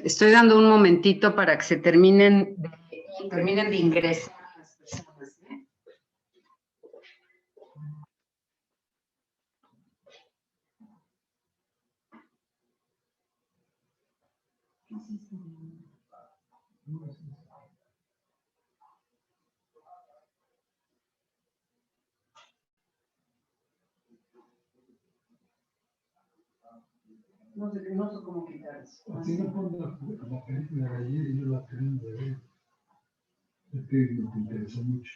Estoy dando un momentito para que se terminen de ingresar las personas, ¿eh? No sé cómo quitar eso. Así no pongo como película de ayer y yo la termino de ver. Es que me interesó mucho.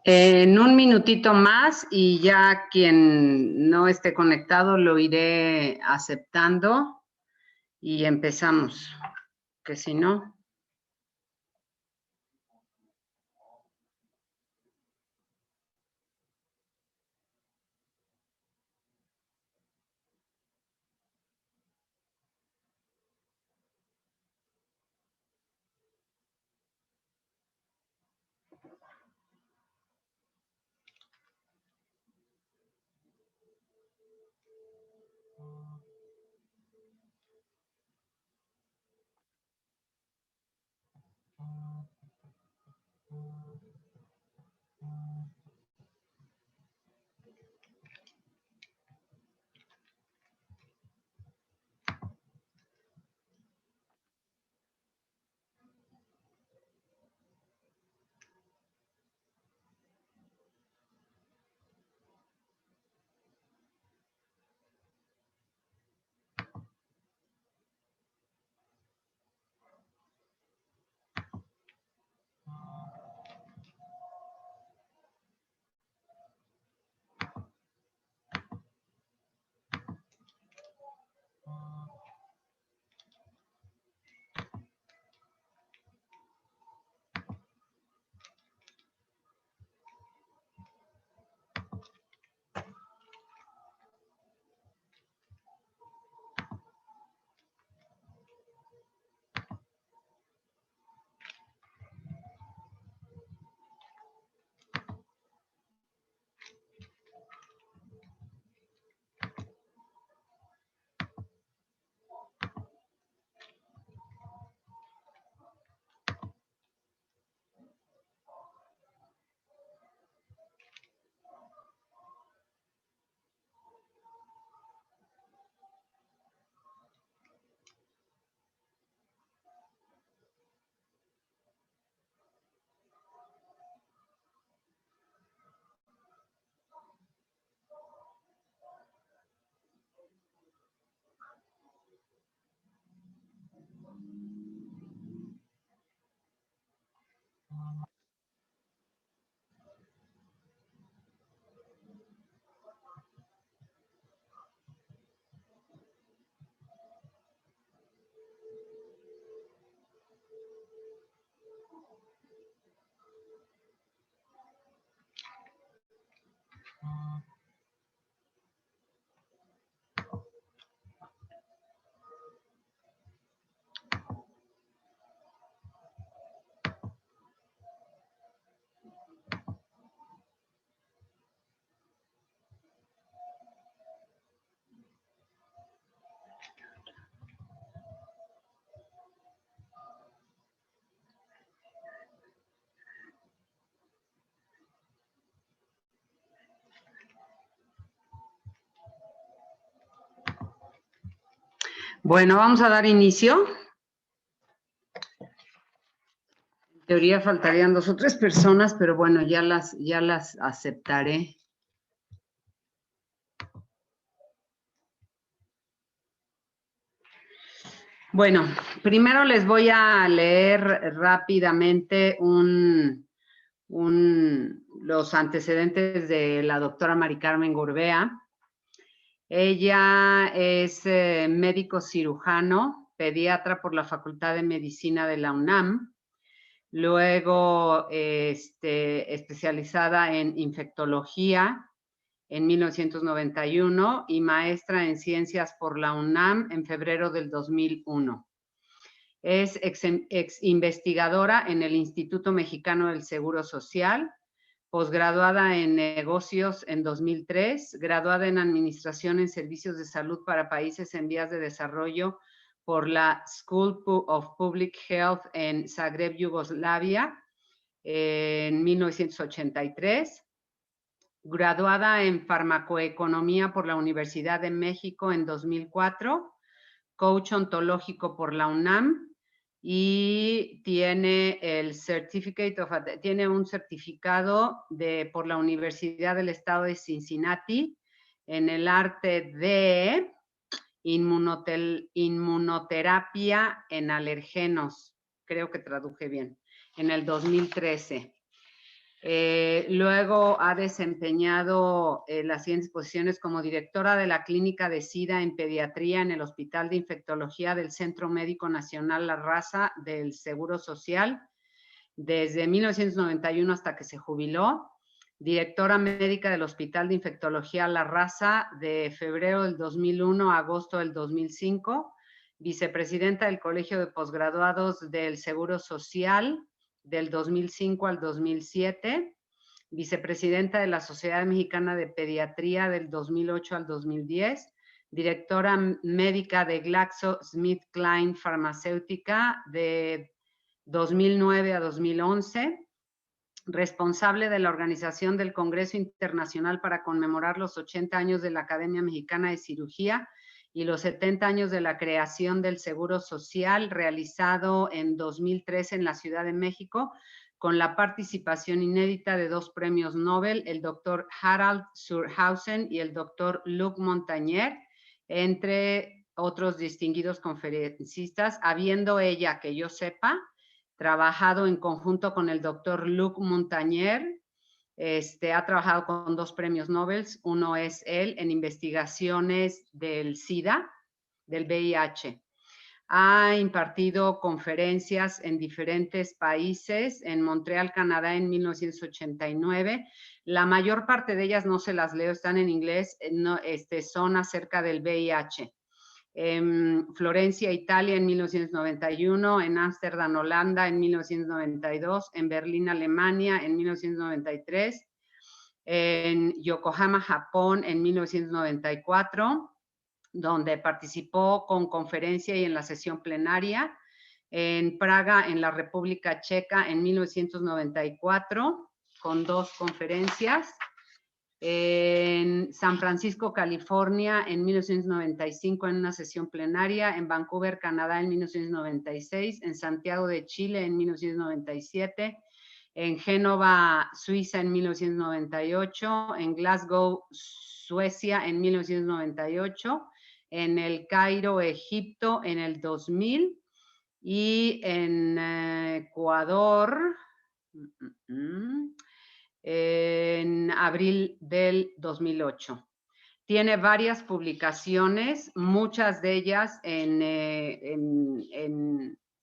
En un minutito más y ya quien no esté conectado lo iré aceptando y empezamos, que si no... Bueno, vamos a dar inicio. En teoría faltarían 2 o 3 personas, pero bueno, ya las aceptaré. Bueno, primero les voy a leer rápidamente los antecedentes de la doctora Mari Carmen Gorbea. Ella es médico cirujano, pediatra por la Facultad de Medicina de la UNAM, luego especializada en infectología en 1991 y maestra en ciencias por la UNAM en febrero del 2001. Es ex investigadora en el Instituto Mexicano del Seguro Social, posgraduada en negocios en 2003, graduada en administración en servicios de salud para países en vías de desarrollo por la School of Public Health en Zagreb, Yugoslavia, en 1983. Graduada en farmacoeconomía por la Universidad de México en 2004, coach ontológico por la UNAM, y tiene tiene un certificado por la Universidad del Estado de Cincinnati en el arte de inmunoterapia en alergenos, creo que traduje bien, en el 2013. Luego ha desempeñado las siguientes posiciones como directora de la Clínica de SIDA en Pediatría en el Hospital de Infectología del Centro Médico Nacional La Raza del Seguro Social desde 1991 hasta que se jubiló. Directora médica del Hospital de Infectología La Raza de febrero del 2001 a agosto del 2005. Vicepresidenta del Colegio de Posgraduados del Seguro Social del 2005 al 2007, vicepresidenta de la Sociedad Mexicana de Pediatría del 2008 al 2010, directora médica de GlaxoSmithKline Farmacéutica de 2009 a 2011, responsable de la organización del Congreso Internacional para conmemorar los 80 años de la Academia Mexicana de Cirugía y los 70 años de la creación del Seguro Social, realizado en 2013 en la Ciudad de México, con la participación inédita de 2 premios Nobel, el doctor Harald Surhausen y el doctor Luc Montagnier, entre otros distinguidos conferencistas, habiendo ella, que yo sepa, trabajado en conjunto con el doctor Luc Montagnier. Ha trabajado con 2 premios Nobel, uno es él en investigaciones del SIDA, del VIH. Ha impartido conferencias en diferentes países, en Montreal, Canadá, en 1989. La mayor parte de ellas no se las leo, están en inglés, son acerca del VIH. En Florencia, Italia, en 1991, en Ámsterdam, Holanda, en 1992, en Berlín, Alemania, en 1993, en Yokohama, Japón, en 1994, donde participó con conferencia y en la sesión plenaria, en Praga, en la República Checa, en 1994, con 2 conferencias, en San Francisco, California, en 1995 en una sesión plenaria, en Vancouver, Canadá, en 1996, en Santiago de Chile, en 1997, en Génova, Suiza, en 1998, en Glasgow, Suecia, en 1998, en El Cairo, Egipto, en el 2000, y en Ecuador, en abril del 2008. Tiene varias publicaciones, muchas de ellas en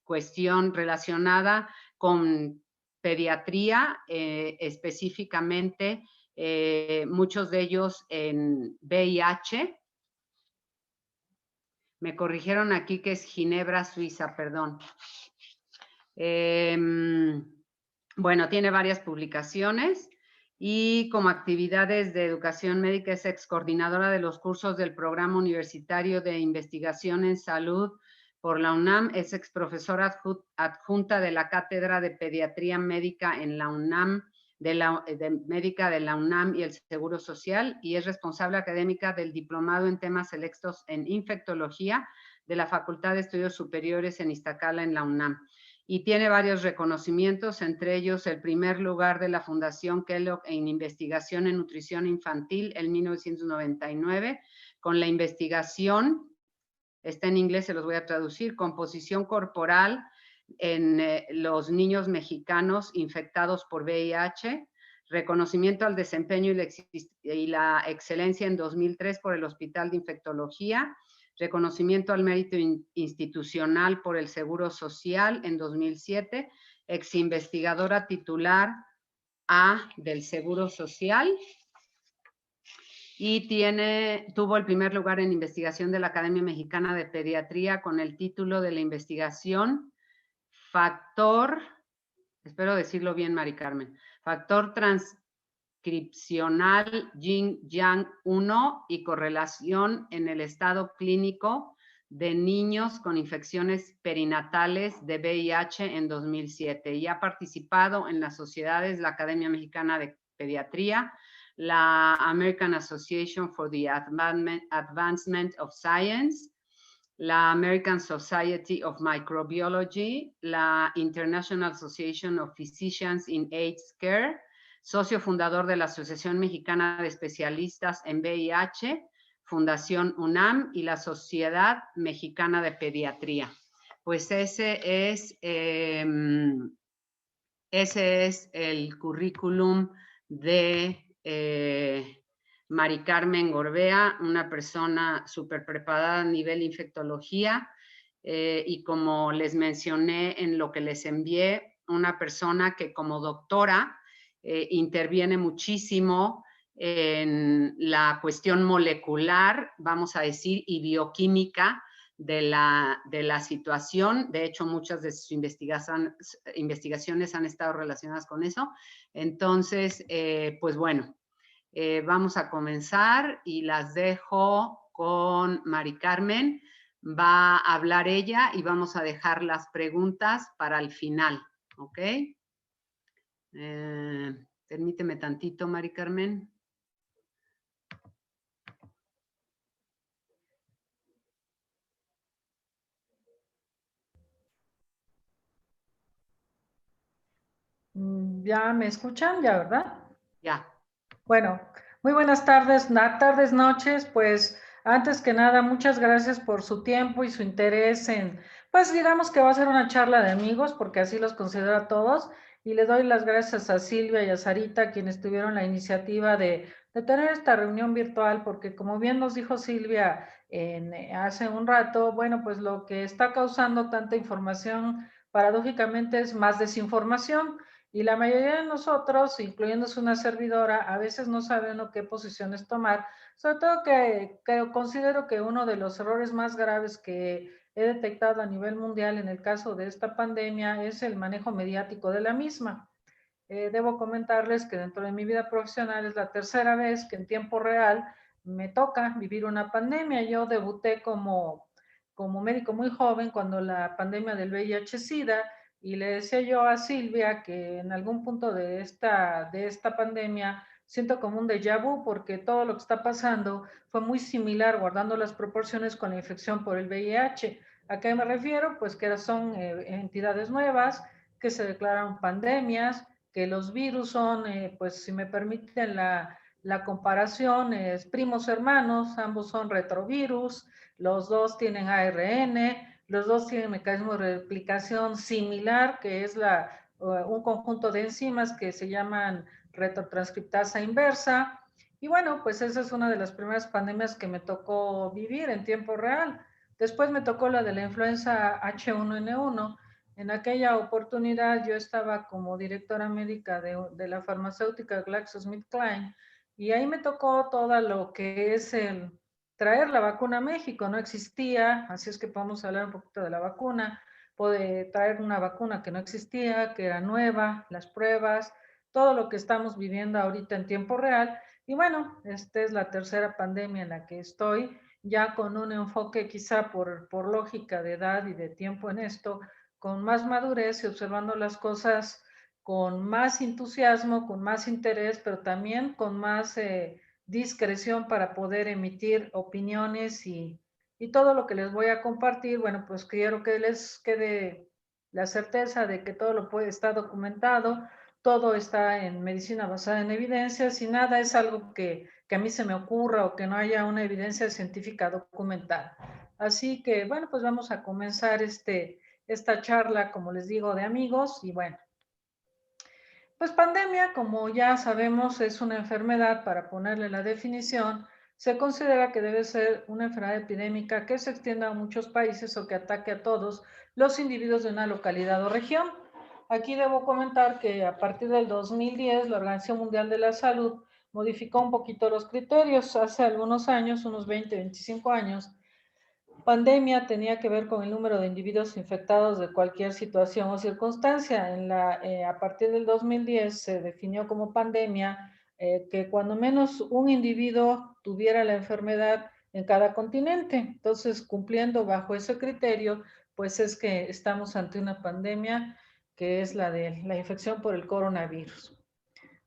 cuestión relacionada con pediatría, específicamente muchos de ellos en VIH. Me corrigieron aquí que es Ginebra, Suiza, perdón. Bueno, tiene varias publicaciones y como actividades de educación médica es excoordinadora de los cursos del Programa Universitario de Investigación en Salud por la UNAM, es exprofesora adjunta de la Cátedra de Pediatría Médica en la UNAM, médica de la UNAM y el Seguro Social, y es responsable académica del Diplomado en Temas Selectos en Infectología de la Facultad de Estudios Superiores en Iztacala, en la UNAM. Y tiene varios reconocimientos, entre ellos el primer lugar de la Fundación Kellogg en investigación en nutrición infantil en 1999, con la investigación está en inglés, se los voy a traducir. Composición corporal en los niños mexicanos infectados por VIH, reconocimiento al desempeño y la excelencia en 2003 por el Hospital de Infectología, reconocimiento al mérito institucional por el Seguro Social en 2007, ex investigadora titular A del Seguro Social, y tuvo el primer lugar en investigación de la Academia Mexicana de Pediatría con el título de la investigación Factor, espero decirlo bien, Mari Carmen, Factor Transcripcional Yin-Yang 1 y correlación en el estado clínico de niños con infecciones perinatales de VIH en 2007 y ha participado en las sociedades, la Academia Mexicana de Pediatría, la American Association for the Advancement of Science, la American Society of Microbiology, la International Association of Physicians in AIDS Care, socio fundador de la Asociación Mexicana de Especialistas en VIH, Fundación UNAM y la Sociedad Mexicana de Pediatría. Pues ese es el currículum de Mari Carmen Gorbea, una persona súper preparada a nivel infectología y como les mencioné en lo que les envié, una persona que como doctora interviene muchísimo en la cuestión molecular, vamos a decir, y bioquímica de la situación. De hecho, muchas de sus investigaciones han estado relacionadas con eso. Entonces, pues bueno, vamos a comenzar y las dejo con Mari Carmen. Va a hablar ella y vamos a dejar las preguntas para el final, ¿ok? Permíteme tantito, Mari Carmen. ¿Ya me escuchan? ¿Ya, verdad? Ya. Bueno, muy buenas tardes, noches. Pues antes que nada, muchas gracias por su tiempo y su interés en, pues digamos que va a ser una charla de amigos, porque así los considero a todos. Y le doy las gracias a Silvia y a Sarita, quienes tuvieron la iniciativa de tener esta reunión virtual, porque como bien nos dijo Silvia hace un rato, bueno, pues lo que está causando tanta información, paradójicamente, es más desinformación. Y la mayoría de nosotros, incluyéndose una servidora, a veces no saben qué posiciones tomar, sobre todo que considero que uno de los errores más graves que he detectado a nivel mundial en el caso de esta pandemia es el manejo mediático de la misma. Debo comentarles que dentro de mi vida profesional es la tercera vez que en tiempo real me toca vivir una pandemia. Yo debuté como médico muy joven cuando la pandemia del VIH-Sida, y le decía yo a Silvia que en algún punto de esta pandemia siento como un déjà vu, porque todo lo que está pasando fue muy similar, guardando las proporciones, con la infección por el VIH. ¿A qué me refiero? Pues que son entidades nuevas que se declararon pandemias, que los virus son, pues si me permiten la comparación, primos hermanos, ambos son retrovirus, los dos tienen ARN, los dos tienen mecanismo de replicación similar, que es un conjunto de enzimas que se llaman retrotranscriptasa inversa. Y bueno, pues esa es una de las primeras pandemias que me tocó vivir en tiempo real. Después me tocó la de la influenza H1N1. En aquella oportunidad yo estaba como directora médica de la farmacéutica GlaxoSmithKline, y ahí me tocó todo lo que es el traer la vacuna a México. No existía, así es que podemos hablar un poquito de la vacuna. Puede traer una vacuna que no existía, que era nueva, las pruebas, todo lo que estamos viviendo ahorita en tiempo real. Y bueno, esta es la tercera pandemia en la que estoy, ya con un enfoque quizá por lógica de edad y de tiempo en esto, con más madurez y observando las cosas con más entusiasmo, con más interés, pero también con más discreción para poder emitir opiniones, y todo lo que les voy a compartir, bueno, pues quiero que les quede la certeza de que todo lo está documentado, todo está en medicina basada en evidencias, y nada es algo que a mí se me ocurra o que no haya una evidencia científica documentada. Así que, bueno, pues vamos a comenzar esta charla, como les digo, de amigos. Y bueno, pues pandemia, como ya sabemos, es una enfermedad, para ponerle la definición, se considera que debe ser una enfermedad epidémica que se extienda a muchos países o que ataque a todos los individuos de una localidad o región. Aquí debo comentar que a partir del 2010, la Organización Mundial de la Salud modificó un poquito los criterios. Hace algunos años, unos 20, 25 años, pandemia tenía que ver con el número de individuos infectados de cualquier situación o circunstancia. A partir del 2010 se definió como pandemia que cuando menos un individuo tuviera la enfermedad en cada continente. Entonces, cumpliendo bajo ese criterio, pues es que estamos ante una pandemia que es la de la infección por el coronavirus.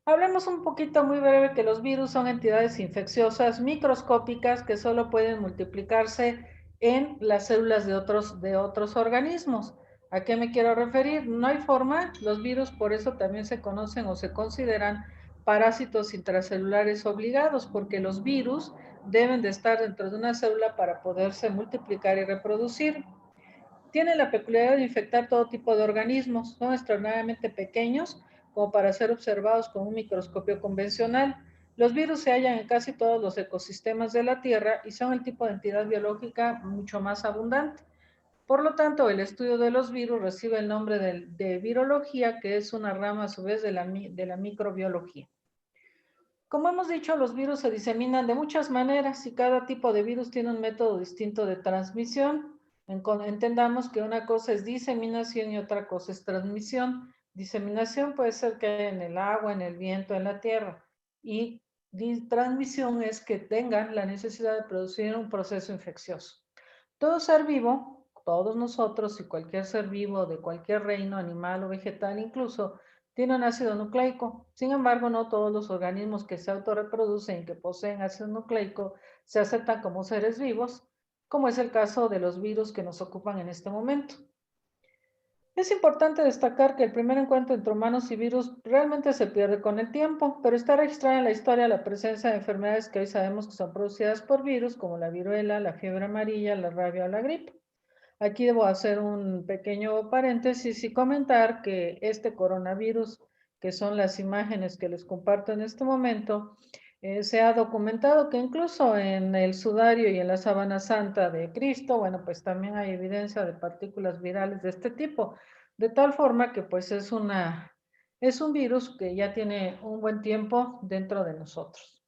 Hablemos un poquito muy breve que los virus son entidades infecciosas microscópicas que solo pueden multiplicarse en las células de otros organismos. ¿A qué me quiero referir? No hay forma, los virus por eso también se conocen o se consideran parásitos intracelulares obligados, porque los virus deben de estar dentro de una célula para poderse multiplicar y reproducir. Tienen la peculiaridad de infectar todo tipo de organismos. Son extraordinariamente pequeños como para ser observados con un microscopio convencional. Los virus se hallan en casi todos los ecosistemas de la Tierra y son el tipo de entidad biológica mucho más abundante. Por lo tanto, el estudio de los virus recibe el nombre de virología, que es una rama a su vez de la microbiología. Como hemos dicho, los virus se diseminan de muchas maneras y cada tipo de virus tiene un método distinto de transmisión. Entendamos que una cosa es diseminación y otra cosa es transmisión. Diseminación puede ser que haya en el agua, en el viento, en la tierra. Y transmisión es que tengan la necesidad de producir un proceso infeccioso. Todo ser vivo, todos nosotros y cualquier ser vivo de cualquier reino, animal o vegetal incluso, tiene un ácido nucleico. Sin embargo, no todos los organismos que se autorreproducen y que poseen ácido nucleico se aceptan como seres vivos, como es el caso de los virus que nos ocupan en este momento. Es importante destacar que el primer encuentro entre humanos y virus realmente se pierde con el tiempo, pero está registrada en la historia la presencia de enfermedades que hoy sabemos que son producidas por virus, como la viruela, la fiebre amarilla, la rabia o la gripe. Aquí debo hacer un pequeño paréntesis y comentar que este coronavirus, que son las imágenes que les comparto en este momento, se ha documentado que incluso en el sudario y en la sábana santa de Cristo, bueno, pues también hay evidencia de partículas virales de este tipo, de tal forma que pues es un virus que ya tiene un buen tiempo dentro de nosotros.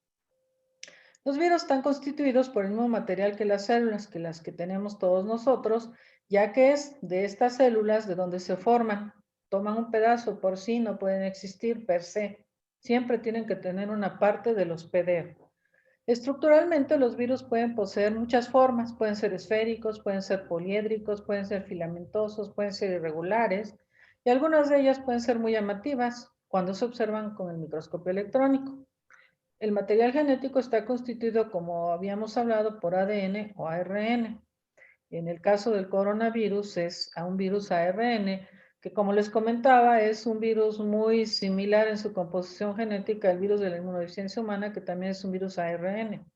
Los virus están constituidos por el mismo material que las células, que las que tenemos todos nosotros, ya que es de estas células de donde se forman. Toman un pedazo por sí, no pueden existir per se. Siempre tienen que tener una parte del hospedero. Estructuralmente, los virus pueden poseer muchas formas. Pueden ser esféricos, pueden ser poliédricos, pueden ser filamentosos, pueden ser irregulares, y algunas de ellas pueden ser muy llamativas cuando se observan con el microscopio electrónico. El material genético está constituido, como habíamos hablado, por ADN o ARN. En el caso del coronavirus es a un virus ARN, que como les comentaba, es un virus muy similar en su composición genética al virus de la inmunodeficiencia humana, que también es un virus ARN.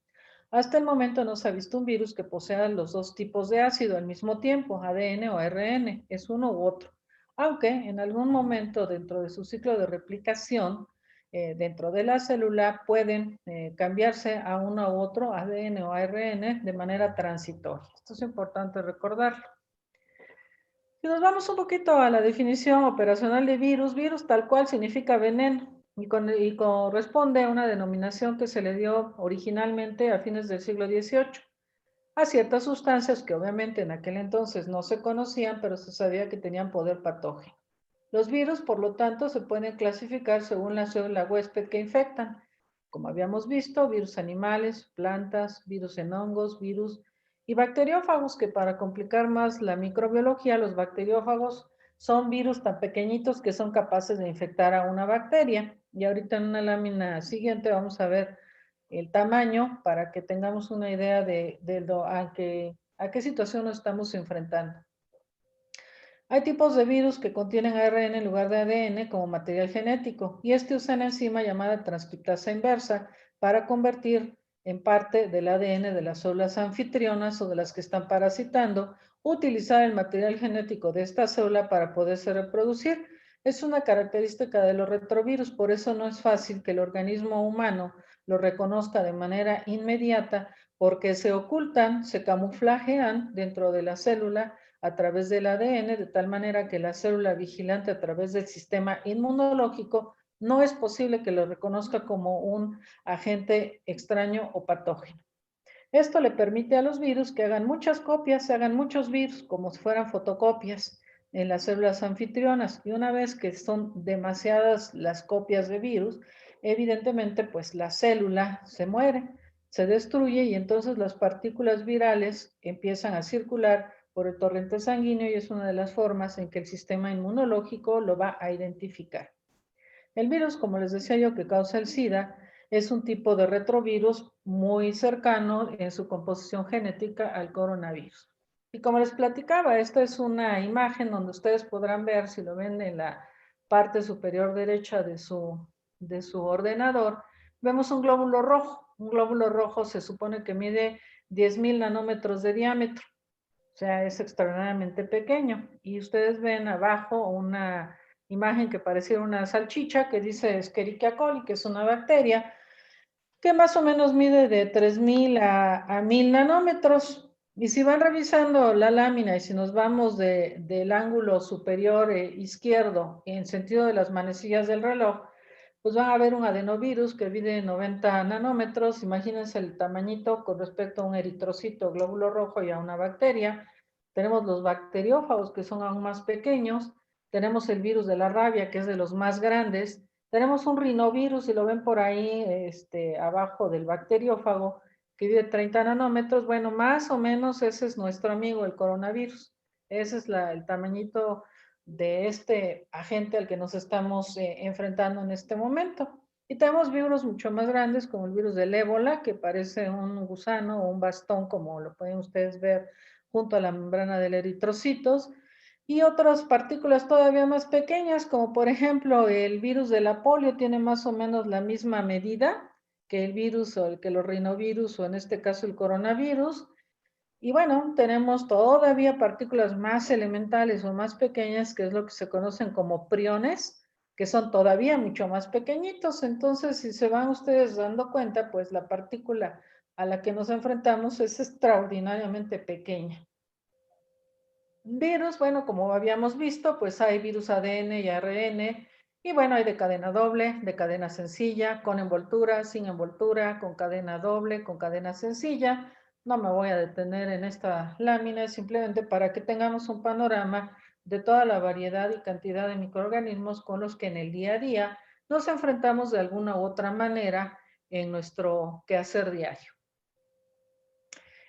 Hasta el momento no se ha visto un virus que posea los dos tipos de ácido al mismo tiempo, ADN o ARN, es uno u otro. Aunque en algún momento dentro de su ciclo de replicación, dentro de la célula pueden cambiarse a uno u otro, ADN o ARN, de manera transitoria. Esto es importante recordarlo. Si nos vamos un poquito a la definición operacional de virus, virus tal cual significa veneno y corresponde a una denominación que se le dio originalmente a fines del siglo XVIII a ciertas sustancias que obviamente en aquel entonces no se conocían, pero se sabía que tenían poder patógeno. Los virus, por lo tanto, se pueden clasificar según la célula huésped que infectan. Como habíamos visto, virus animales, plantas, virus en hongos, virus y bacteriófagos, que para complicar más la microbiología, los bacteriófagos son virus tan pequeñitos que son capaces de infectar a una bacteria. Y ahorita en una lámina siguiente vamos a ver el tamaño para que tengamos una idea a qué situación nos estamos enfrentando. Hay tipos de virus que contienen ARN en lugar de ADN como material genético y usa una enzima llamada transcriptasa inversa para convertir en parte del ADN de las células anfitrionas o de las que están parasitando, utilizar el material genético de esta célula para poderse reproducir. Es una característica de los retrovirus, por eso no es fácil que el organismo humano lo reconozca de manera inmediata, porque se ocultan, se camuflajean dentro de la célula a través del ADN, de tal manera que la célula vigilante a través del sistema inmunológico no es posible que lo reconozca como un agente extraño o patógeno. Esto le permite a los virus que hagan muchas copias, se hagan muchos virus como si fueran fotocopias en las células anfitrionas. Y una vez que son demasiadas las copias de virus, evidentemente pues la célula se muere, se destruye y entonces las partículas virales empiezan a circular por el torrente sanguíneo y es una de las formas en que el sistema inmunológico lo va a identificar. El virus, como les decía yo, que causa el SIDA, es un tipo de retrovirus muy cercano en su composición genética al coronavirus. Y como les platicaba, esta es una imagen donde ustedes podrán ver, si lo ven en la parte superior derecha de su ordenador, vemos un glóbulo rojo. Un glóbulo rojo se supone que mide 10,000 nanómetros de diámetro, o sea, es extraordinariamente pequeño. Y ustedes ven abajo una imagen que pareciera una salchicha que dice Escherichia coli, que es una bacteria que más o menos mide de 3,000 a 1,000 nanómetros. Y si van revisando la lámina y si nos vamos del ángulo superior izquierdo en sentido de las manecillas del reloj, pues van a ver un adenovirus que mide 90 nanómetros. Imagínense el tamañito con respecto a un eritrocito, glóbulo rojo y a una bacteria. Tenemos los bacteriófagos que son aún más pequeños. Tenemos el virus de la rabia, que es de los más grandes. Tenemos un rinovirus, si lo ven por ahí, abajo del bacteriófago, que mide 30 nanómetros. Bueno, más o menos ese es nuestro amigo, el coronavirus. Ese es el tamañito de este agente al que nos estamos enfrentando en este momento. Y tenemos virus mucho más grandes, como el virus del ébola, que parece un gusano o un bastón, como lo pueden ustedes ver junto a la membrana del eritrocitos, y otras partículas todavía más pequeñas, como por ejemplo el virus de la polio tiene más o menos la misma medida que el virus o que los rinovirus o en este caso el coronavirus. Y bueno, tenemos todavía partículas más elementales o más pequeñas, que es lo que se conocen como priones, que son todavía mucho más pequeñitos. Entonces, si se van ustedes dando cuenta, pues la partícula a la que nos enfrentamos es extraordinariamente pequeña. Virus, bueno, como habíamos visto, pues hay virus ADN y ARN, y bueno, hay de cadena doble, de cadena sencilla, con envoltura, sin envoltura, con cadena doble, con cadena sencilla. No me voy a detener en esta lámina, simplemente para que tengamos un panorama de toda la variedad y cantidad de microorganismos con los que en el día a día nos enfrentamos de alguna u otra manera en nuestro quehacer diario.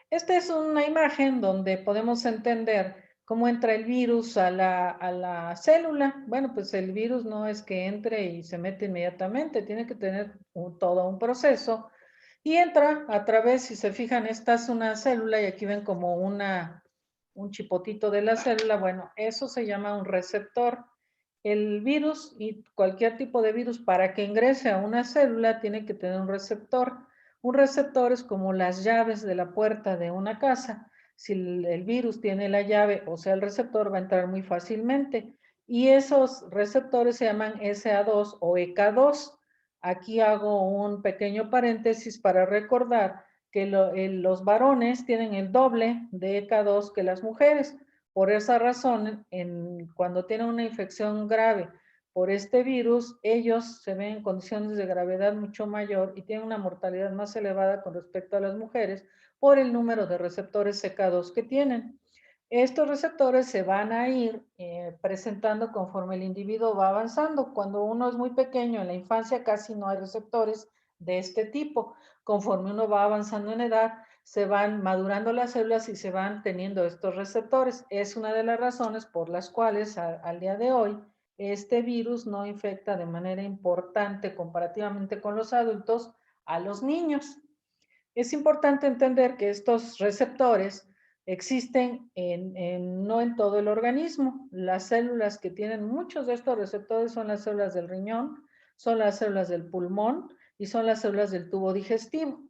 Esta es una imagen donde podemos entender cómo entra el virus a la célula. Bueno, pues el virus no es que entre y se mete inmediatamente, tiene que tener todo un proceso y entra a través, si se fijan, esta es una célula y aquí ven como un chipotito de la célula. Bueno, eso se llama un receptor. El virus y cualquier tipo de virus para que ingrese a una célula tiene que tener un receptor. Un receptor es como las llaves de la puerta de una casa. Si el virus tiene la llave, o sea, el receptor va a entrar muy fácilmente. Y esos receptores se llaman SA2 o EK2. Aquí hago un pequeño paréntesis para recordar que los varones tienen el doble de EK2 que las mujeres. Por esa razón, cuando tienen una infección grave por este virus, ellos se ven en condiciones de gravedad mucho mayor y tienen una mortalidad más elevada con respecto a las mujeres por el número de receptores CK2 que tienen. Estos receptores se van a ir presentando conforme el individuo va avanzando. Cuando uno es muy pequeño, en la infancia casi no hay receptores de este tipo. Conforme uno va avanzando en edad, se van madurando las células y se van teniendo estos receptores. Es una de las razones por las cuales al día de hoy este virus no infecta de manera importante comparativamente con los adultos a los niños. Es importante entender que estos receptores existen no en todo el organismo. Las células que tienen muchos de estos receptores son las células del riñón, son las células del pulmón y son las células del tubo digestivo.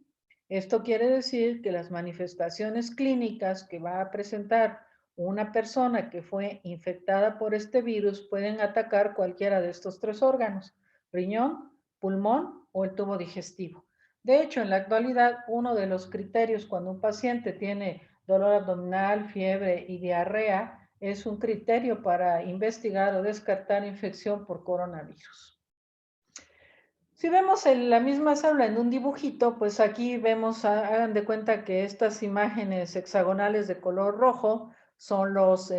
Esto quiere decir que las manifestaciones clínicas que va a presentar una persona que fue infectada por este virus pueden atacar cualquiera de estos 3 órganos: riñón, pulmón o el tubo digestivo. De hecho, en la actualidad, uno de los criterios cuando un paciente tiene dolor abdominal, fiebre y diarrea es un criterio para investigar o descartar infección por coronavirus. Si vemos la misma célula en un dibujito, pues aquí vemos, hagan de cuenta que estas imágenes hexagonales de color rojo son los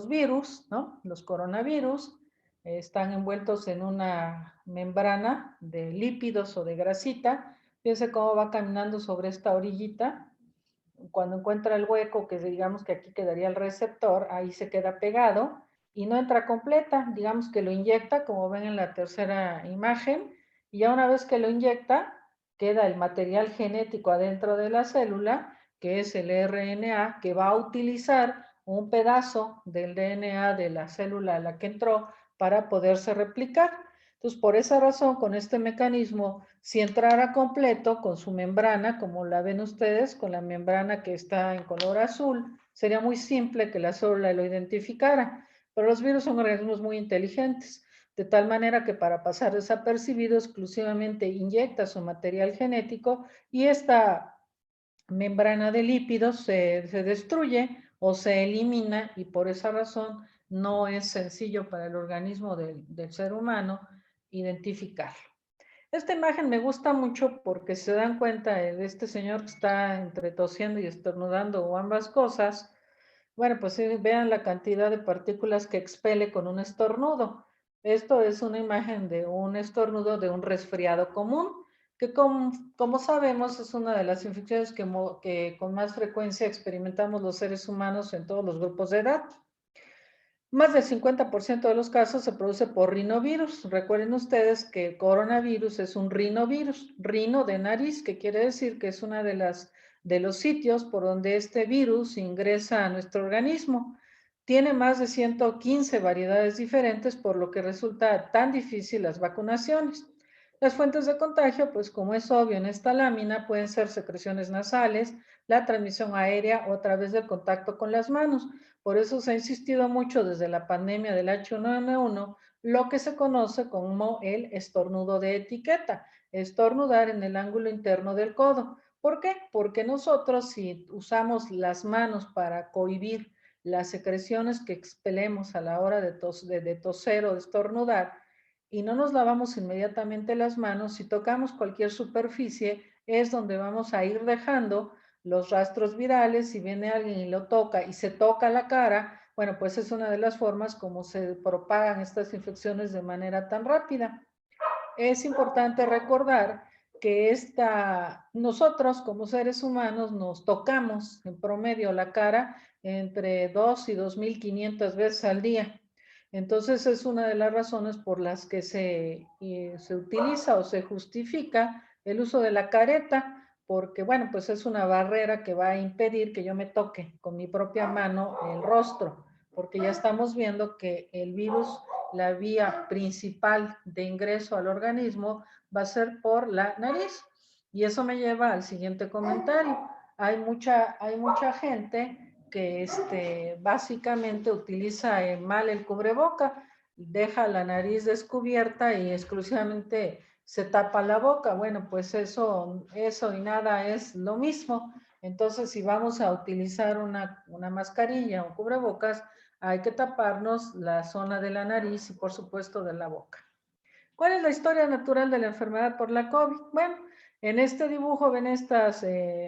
virus, ¿no? Los coronavirus. Están envueltos en una membrana de lípidos o de grasita. Fíjense cómo va caminando sobre esta orillita. Cuando encuentra el hueco, que digamos que aquí quedaría el receptor, ahí se queda pegado y no entra completa. Digamos que lo inyecta, como ven en la tercera imagen, y ya una vez que lo inyecta, queda el material genético adentro de la célula, que es el RNA, que va a utilizar un pedazo del DNA de la célula a la que entró para poderse replicar. Entonces, por esa razón, con este mecanismo, si entrara completo con su membrana, como la ven ustedes, con la membrana que está en color azul, sería muy simple que la célula lo identificara. Pero los virus son organismos muy inteligentes, de tal manera que para pasar desapercibido exclusivamente inyecta su material genético y esta membrana de lípidos se destruye o se elimina, y por esa razón no es sencillo para el organismo del ser humano identificarlo. Esta imagen me gusta mucho porque se dan cuenta de este señor que está entre tosiendo y estornudando o ambas cosas. Bueno, pues vean la cantidad de partículas que expele con un estornudo. Esto es una imagen de un estornudo de un resfriado común, que como sabemos es una de las infecciones que con más frecuencia experimentamos los seres humanos en todos los grupos de edad. Más del 50% de los casos se produce por rinovirus. Recuerden ustedes que el coronavirus es un rinovirus, rino de nariz, que quiere decir que es una de los sitios por donde este virus ingresa a nuestro organismo. Tiene más de 115 variedades diferentes, por lo que resulta tan difícil las vacunaciones. Las fuentes de contagio, pues como es obvio en esta lámina, pueden ser secreciones nasales, la transmisión aérea o a través del contacto con las manos. Por eso se ha insistido mucho desde la pandemia del H1N1, lo que se conoce como el estornudo de etiqueta, estornudar en el ángulo interno del codo. ¿Por qué? Porque nosotros, si usamos las manos para cohibir las secreciones que expelemos a la hora de toser o de estornudar, y no nos lavamos inmediatamente las manos, si tocamos cualquier superficie, es donde vamos a ir dejando los rastros virales. Si viene alguien y lo toca y se toca la cara, bueno, pues es una de las formas como se propagan estas infecciones de manera tan rápida. Es importante recordar que nosotros como seres humanos nos tocamos en promedio la cara entre 2 y 2.500 veces al día. Entonces es una de las razones por las que se utiliza o se justifica el uso de la careta, porque bueno, pues es una barrera que va a impedir que yo me toque con mi propia mano el rostro, porque ya estamos viendo que el virus, la vía principal de ingreso al organismo va a ser por la nariz. Y eso me lleva al siguiente comentario. Hay mucha gente que básicamente utiliza mal el cubreboca, deja la nariz descubierta y exclusivamente se tapa la boca. Bueno, pues eso y nada es lo mismo. Entonces, si vamos a utilizar una mascarilla o cubrebocas, hay que taparnos la zona de la nariz y, por supuesto, de la boca. ¿Cuál es la historia natural de la enfermedad por la COVID? Bueno, en este dibujo ven estas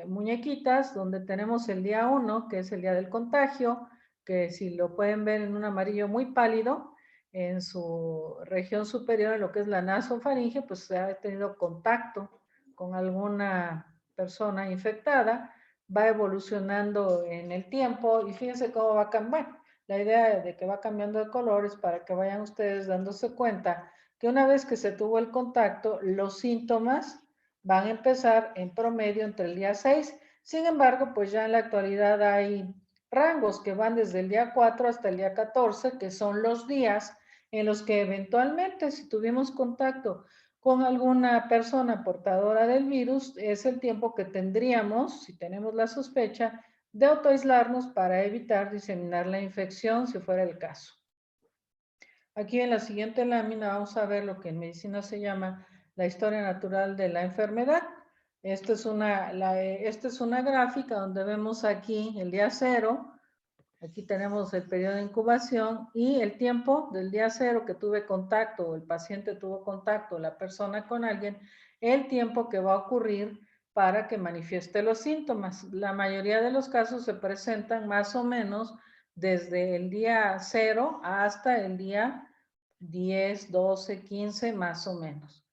muñequitas donde tenemos el día 1, que es el día del contagio, que si lo pueden ver en un amarillo muy pálido, en su región superior, en lo que es la nasofaringe, pues se ha tenido contacto con alguna persona infectada, va evolucionando en el tiempo y fíjense cómo va cambiando. Bueno, la idea de que va cambiando de colores para que vayan ustedes dándose cuenta que una vez que se tuvo el contacto, los síntomas van a empezar en promedio entre el día 6. Sin embargo, pues ya en la actualidad hay rangos que van desde el día 4 hasta el día 14, que son los días en los que eventualmente, si tuvimos contacto con alguna persona portadora del virus, es el tiempo que tendríamos, si tenemos la sospecha, de autoaislarnos para evitar diseminar la infección, si fuera el caso. Aquí en la siguiente lámina vamos a ver lo que en medicina se llama la historia natural de la enfermedad. Esta es una gráfica donde vemos aquí el día 0. Aquí tenemos el periodo de incubación y el tiempo del día 0 que tuve contacto, o el paciente tuvo contacto, la persona con alguien, el tiempo que va a ocurrir para que manifieste los síntomas. La mayoría de los casos se presentan más o menos desde el día 0 hasta el día 10, 12, 15, más o menos.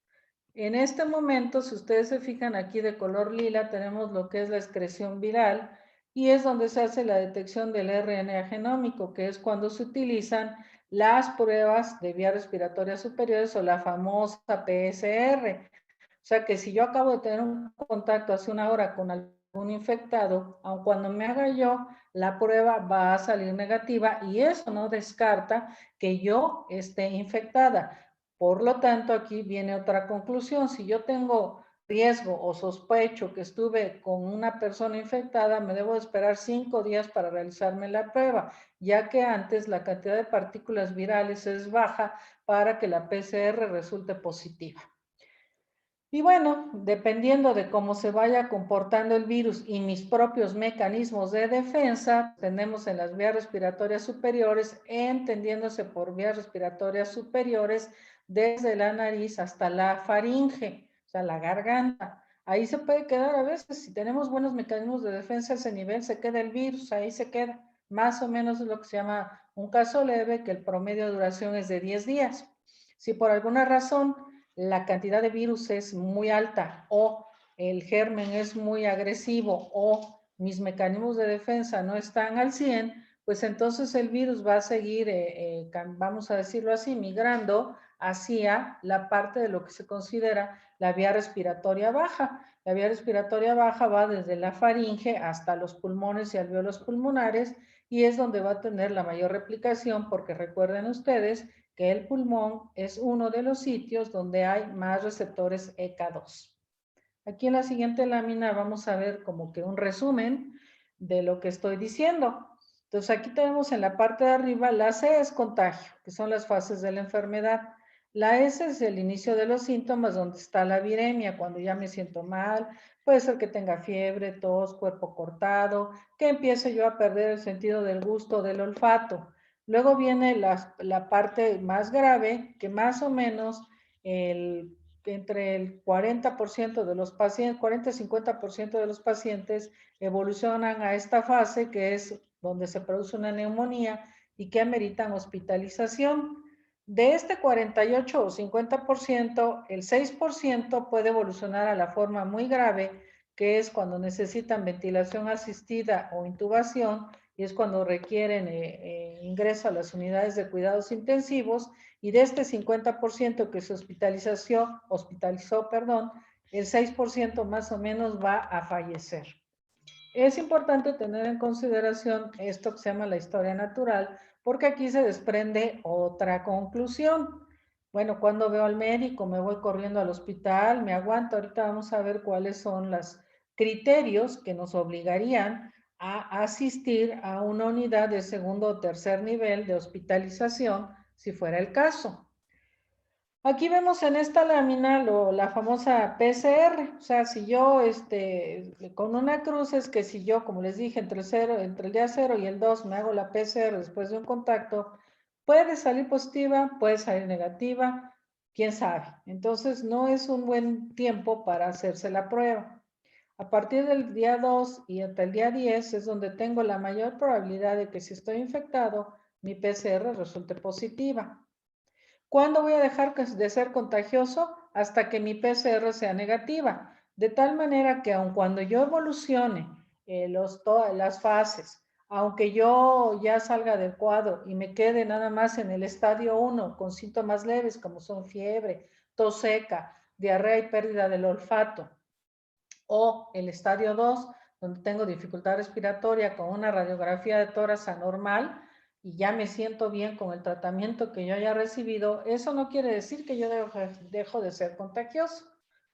En este momento, si ustedes se fijan aquí de color lila, tenemos lo que es la excreción viral, y es donde se hace la detección del RNA genómico, que es cuando se utilizan las pruebas de vías respiratorias superiores o la famosa PCR. O sea que si yo acabo de tener un contacto hace una hora con algún infectado, aun cuando me haga yo, la prueba va a salir negativa y eso no descarta que yo esté infectada. Por lo tanto, aquí viene otra conclusión. Si yo tengo riesgo o sospecho que estuve con una persona infectada, me debo esperar 5 días para realizarme la prueba, ya que antes la cantidad de partículas virales es baja para que la PCR resulte positiva. Y bueno, dependiendo de cómo se vaya comportando el virus y mis propios mecanismos de defensa, tenemos en las vías respiratorias superiores, entendiéndose por vías respiratorias superiores, desde la nariz hasta la faringe, o sea, la garganta. Ahí se puede quedar a veces, si tenemos buenos mecanismos de defensa a ese nivel, se queda el virus, ahí se queda. Más o menos es lo que se llama un caso leve, que el promedio de duración es de 10 días. Si por alguna razón la cantidad de virus es muy alta o el germen es muy agresivo o mis mecanismos de defensa no están al 100, pues entonces el virus va a seguir, vamos a decirlo así, migrando hacia la parte de lo que se considera la vía respiratoria baja. La vía respiratoria baja va desde la faringe hasta los pulmones y alvéolos pulmonares, y es donde va a tener la mayor replicación, porque recuerden ustedes que el pulmón es uno de los sitios donde hay más receptores ECA2. Aquí en la siguiente lámina vamos a ver como que un resumen de lo que estoy diciendo. Entonces aquí tenemos en la parte de arriba, la C es contagio, que son las fases de la enfermedad. La S es el inicio de los síntomas, donde está la viremia, cuando ya me siento mal, puede ser que tenga fiebre, tos, cuerpo cortado, que empiece yo a perder el sentido del gusto, del olfato. Luego viene la parte más grave, que más o menos entre el 40% de los pacientes, 40-50% de los pacientes evolucionan a esta fase, que es donde se produce una neumonía y que ameritan hospitalización. De este 48 o 50%, el 6% puede evolucionar a la forma muy grave, que es cuando necesitan ventilación asistida o intubación, y es cuando requieren ingreso a las unidades de cuidados intensivos, y de este 50% que se hospitalizó, el 6% más o menos va a fallecer. Es importante tener en consideración esto que se llama la historia natural, porque aquí se desprende otra conclusión. Bueno, cuando veo al médico, me voy corriendo al hospital, me aguanto. Ahorita vamos a ver cuáles son los criterios que nos obligarían a asistir a una unidad de segundo o tercer nivel de hospitalización, si fuera el caso. Aquí vemos en esta lámina la famosa PCR, o sea, si yo, con una cruz es que si yo, como les dije, entre el día 0 y el 2 me hago la PCR después de un contacto, puede salir positiva, puede salir negativa, quién sabe. Entonces, no es un buen tiempo para hacerse la prueba. A partir del día 2 y hasta el día 10 es donde tengo la mayor probabilidad de que si estoy infectado, mi PCR resulte positiva. ¿Cuándo voy a dejar de ser contagioso? Hasta que mi PCR sea negativa. De tal manera que aun cuando yo evolucione todas las fases, aunque yo ya salga del cuadro y me quede nada más en el estadio 1 con síntomas leves como son fiebre, tos seca, diarrea y pérdida del olfato, o el estadio 2, donde tengo dificultad respiratoria con una radiografía de tórax anormal, y ya me siento bien con el tratamiento que yo haya recibido, eso no quiere decir que yo dejo de ser contagioso.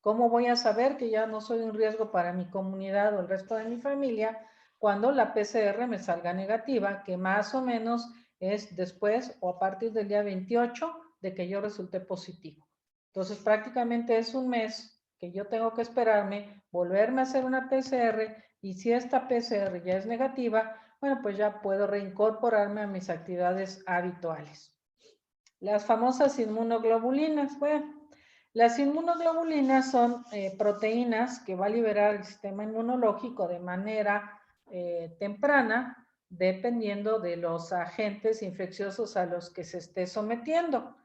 ¿Cómo voy a saber que ya no soy un riesgo para mi comunidad o el resto de mi familia cuando la PCR me salga negativa, que más o menos es después o a partir del día 28 de que yo resulte positivo? Entonces prácticamente es un mes que yo tengo que esperarme, volverme a hacer una PCR, y si esta PCR ya es negativa, bueno, pues ya puedo reincorporarme a mis actividades habituales. Las famosas inmunoglobulinas. Bueno, las inmunoglobulinas son proteínas que va a liberar el sistema inmunológico de manera temprana, dependiendo de los agentes infecciosos a los que se esté sometiendo.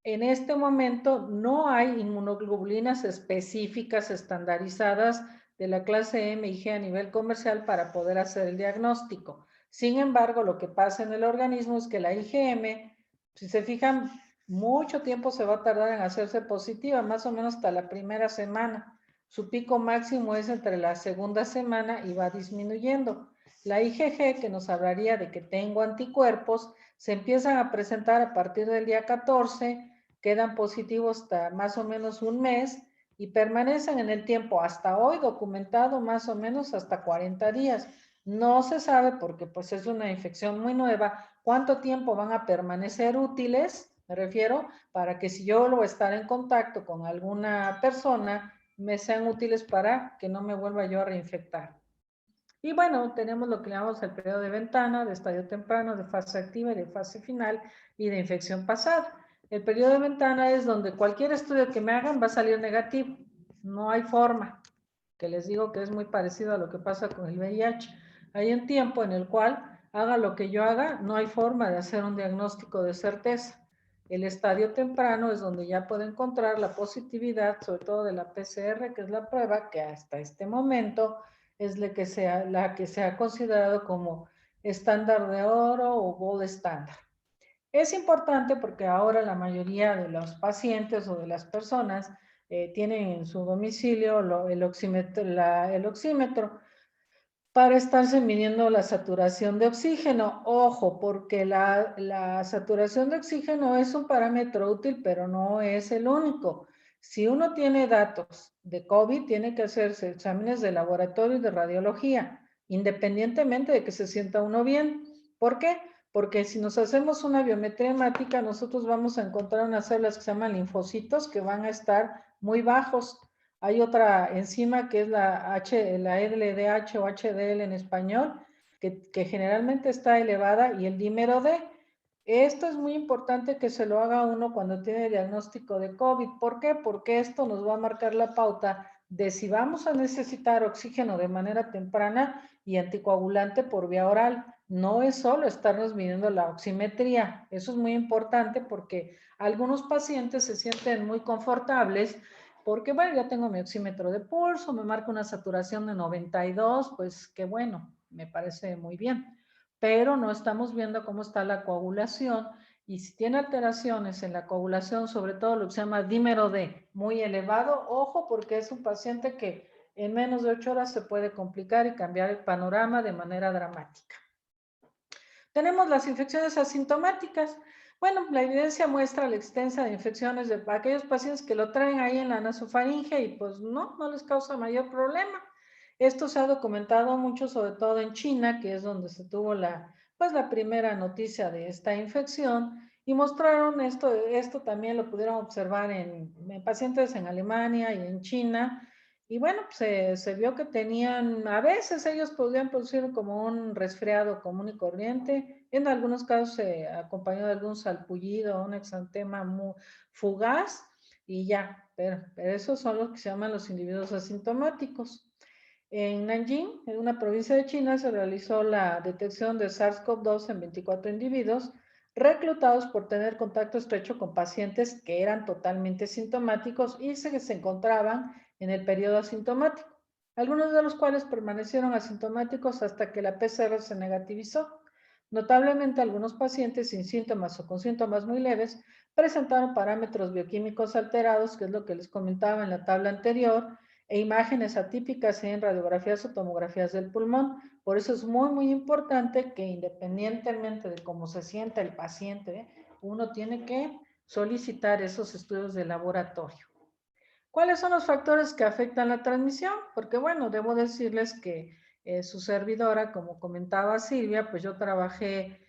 En este momento no hay inmunoglobulinas específicas estandarizadas de la clase M y G a nivel comercial para poder hacer el diagnóstico. Sin embargo, lo que pasa en el organismo es que la IgM, si se fijan, mucho tiempo se va a tardar en hacerse positiva, más o menos hasta la primera semana. Su pico máximo es entre la segunda semana y va disminuyendo. La IgG, que nos hablaría de que tengo anticuerpos, se empiezan a presentar a partir del día 14, quedan positivos hasta más o menos un mes y permanecen en el tiempo hasta hoy documentado más o menos hasta 40 días. No se sabe porque pues es una infección muy nueva cuánto tiempo van a permanecer útiles, me refiero, para que si yo vuelvo a estar en contacto con alguna persona, me sean útiles para que no me vuelva yo a reinfectar. Y bueno, tenemos lo que llamamos el periodo de ventana, de estadio temprano, de fase activa y de fase final y de infección pasada. El periodo de ventana es donde cualquier estudio que me hagan va a salir negativo. No hay forma, que les digo que es muy parecido a lo que pasa con el VIH. Hay un tiempo en el cual, haga lo que yo haga, no hay forma de hacer un diagnóstico de certeza. El estadio temprano es donde ya puedo encontrar la positividad, sobre todo de la PCR, que es la prueba que hasta este momento es la que se ha considerado como estándar de oro o gold standard. Es importante porque ahora la mayoría de los pacientes o de las personas tienen en su domicilio el oxímetro para estarse midiendo la saturación de oxígeno. Ojo, porque la saturación de oxígeno es un parámetro útil, pero no es el único. Si uno tiene datos de COVID, tiene que hacerse exámenes de laboratorio y de radiología, independientemente de que se sienta uno bien. ¿Por qué? Porque si nos hacemos una biometría hemática, nosotros vamos a encontrar unas células que se llaman linfocitos que van a estar muy bajos. Hay otra enzima que es la LDH o HDL en español, que generalmente está elevada, y el dímero D. Esto es muy importante que se lo haga uno cuando tiene diagnóstico de COVID. ¿Por qué? Porque esto nos va a marcar la pauta de si vamos a necesitar oxígeno de manera temprana y anticoagulante por vía oral. No es solo estarnos midiendo la oximetría. Eso es muy importante porque algunos pacientes se sienten muy confortables porque, bueno, ya tengo mi oxímetro de pulso, me marca una saturación de 92, pues qué bueno, me parece muy bien. Pero no estamos viendo cómo está la coagulación, y si tiene alteraciones en la coagulación, sobre todo lo que se llama dímero D, muy elevado, ojo, porque es un paciente que en menos de 8 horas se puede complicar y cambiar el panorama de manera dramática. Tenemos las infecciones asintomáticas. Bueno, la evidencia muestra la extensa de infecciones de aquellos pacientes que lo traen ahí en la nasofaringe y pues no les causa mayor problema. Esto se ha documentado mucho, sobre todo en China, que es donde se tuvo la primera noticia de esta infección, y mostraron esto también lo pudieron observar en pacientes en Alemania y en China. Y bueno, se vio que tenían, a veces ellos podían producir como un resfriado común y corriente, en algunos casos acompañado de algún salpullido, un exantema muy fugaz, y ya, pero esos son los que se llaman los individuos asintomáticos. En Nanjing, en una provincia de China, se realizó la detección de SARS-CoV-2 en 24 individuos reclutados por tener contacto estrecho con pacientes que eran totalmente sintomáticos y se encontraban en el periodo asintomático, algunos de los cuales permanecieron asintomáticos hasta que la PCR se negativizó. Notablemente, algunos pacientes sin síntomas o con síntomas muy leves presentaron parámetros bioquímicos alterados, que es lo que les comentaba en la tabla anterior, e imágenes atípicas en radiografías o tomografías del pulmón, Por eso es muy, muy importante que independientemente de cómo se sienta el paciente, uno tiene que solicitar esos estudios de laboratorio. ¿Cuáles son los factores que afectan la transmisión? Porque bueno, debo decirles que su servidora, como comentaba Silvia, pues yo trabajé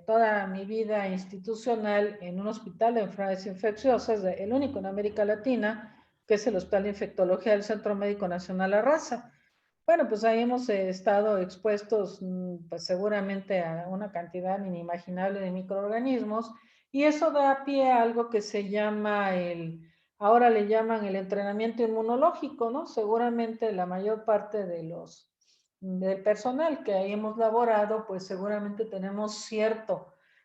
toda mi vida institucional en un hospital de enfermedades infecciosas, el único en América Latina, que es el Hospital de Infectología del Centro Médico Nacional La Raza. Bueno, pues ahí hemos estado expuestos pues seguramente a una cantidad inimaginable de microorganismos y eso da pie a algo que se llama ahora le llaman el entrenamiento inmunológico, ¿no? Seguramente la mayor parte del personal que ahí hemos laborado, pues seguramente tenemos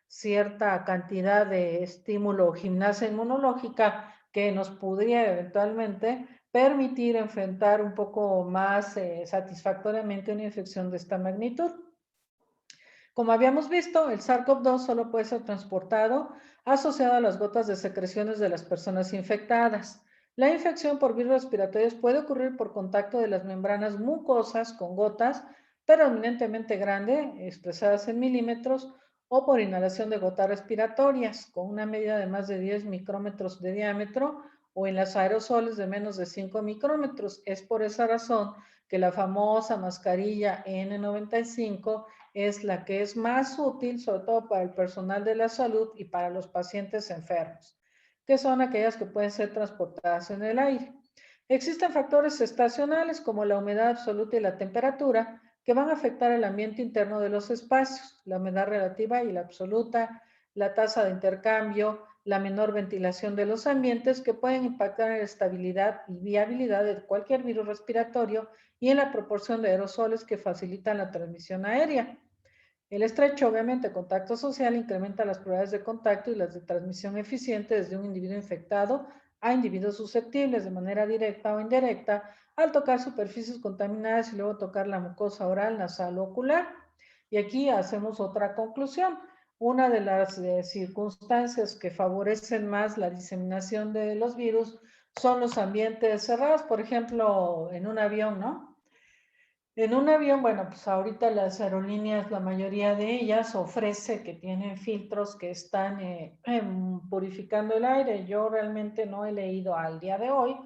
cierta cantidad de estímulo o gimnasia inmunológica que nos podría eventualmente permitir enfrentar un poco más satisfactoriamente una infección de esta magnitud. Como habíamos visto, el SARS-CoV-2 solo puede ser transportado asociado a las gotas de secreciones de las personas infectadas. La infección por virus respiratorios puede ocurrir por contacto de las membranas mucosas con gotas predominantemente grandes, expresadas en milímetros, o por inhalación de gotas respiratorias con una medida de más de 10 micrómetros de diámetro o en las aerosoles de menos de 5 micrómetros. Es por esa razón que la famosa mascarilla N95 es la que es más útil, sobre todo para el personal de la salud y para los pacientes enfermos, que son aquellas que pueden ser transportadas en el aire. Existen factores estacionales como la humedad absoluta y la temperatura que van a afectar el ambiente interno de los espacios, la humedad relativa y la absoluta, la tasa de intercambio, la menor ventilación de los ambientes que pueden impactar en la estabilidad y viabilidad de cualquier virus respiratorio y en la proporción de aerosoles que facilitan la transmisión aérea. El estrecho, obviamente, contacto social incrementa las probabilidades de contacto y las de transmisión eficiente desde un individuo infectado a individuos susceptibles de manera directa o indirecta al tocar superficies contaminadas y luego tocar la mucosa oral, nasal o ocular. Y aquí hacemos otra conclusión. Una de las circunstancias que favorecen más la diseminación de los virus son los ambientes cerrados, por ejemplo, en un avión, ¿no? En un avión, bueno, pues ahorita las aerolíneas, la mayoría de ellas ofrece que tienen filtros que están purificando el aire. Yo realmente no he leído al día de hoy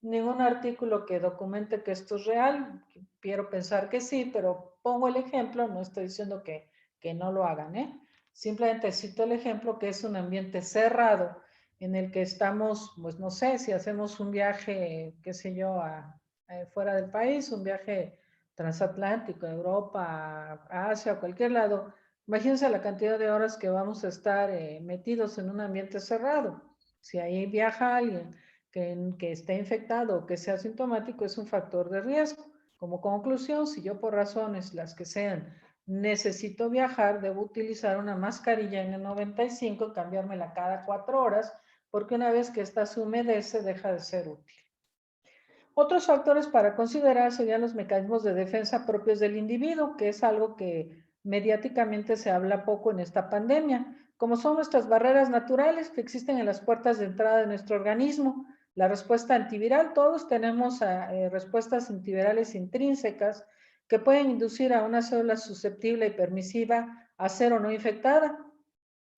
ningún artículo que documente que esto es real. Quiero pensar que sí, pero pongo el ejemplo, no estoy diciendo que no lo hagan, ¿eh? Simplemente cito el ejemplo que es un ambiente cerrado en el que estamos, pues no sé, si hacemos un viaje, qué sé yo, fuera del país, un viaje transatlántico, Europa, Asia o cualquier lado, imagínense la cantidad de horas que vamos a estar metidos en un ambiente cerrado. Si ahí viaja alguien que esté infectado o que sea sintomático, es un factor de riesgo. Como conclusión, si yo por razones las que sean necesito viajar, debo utilizar una mascarilla N95, cambiármela cada 4 horas, porque una vez que esta se humedece, deja de ser útil. Otros factores para considerar serían los mecanismos de defensa propios del individuo, que es algo que mediáticamente se habla poco en esta pandemia, como son nuestras barreras naturales que existen en las puertas de entrada de nuestro organismo. La respuesta antiviral, todos tenemos respuestas antivirales intrínsecas que pueden inducir a una célula susceptible y permisiva a ser o no infectada.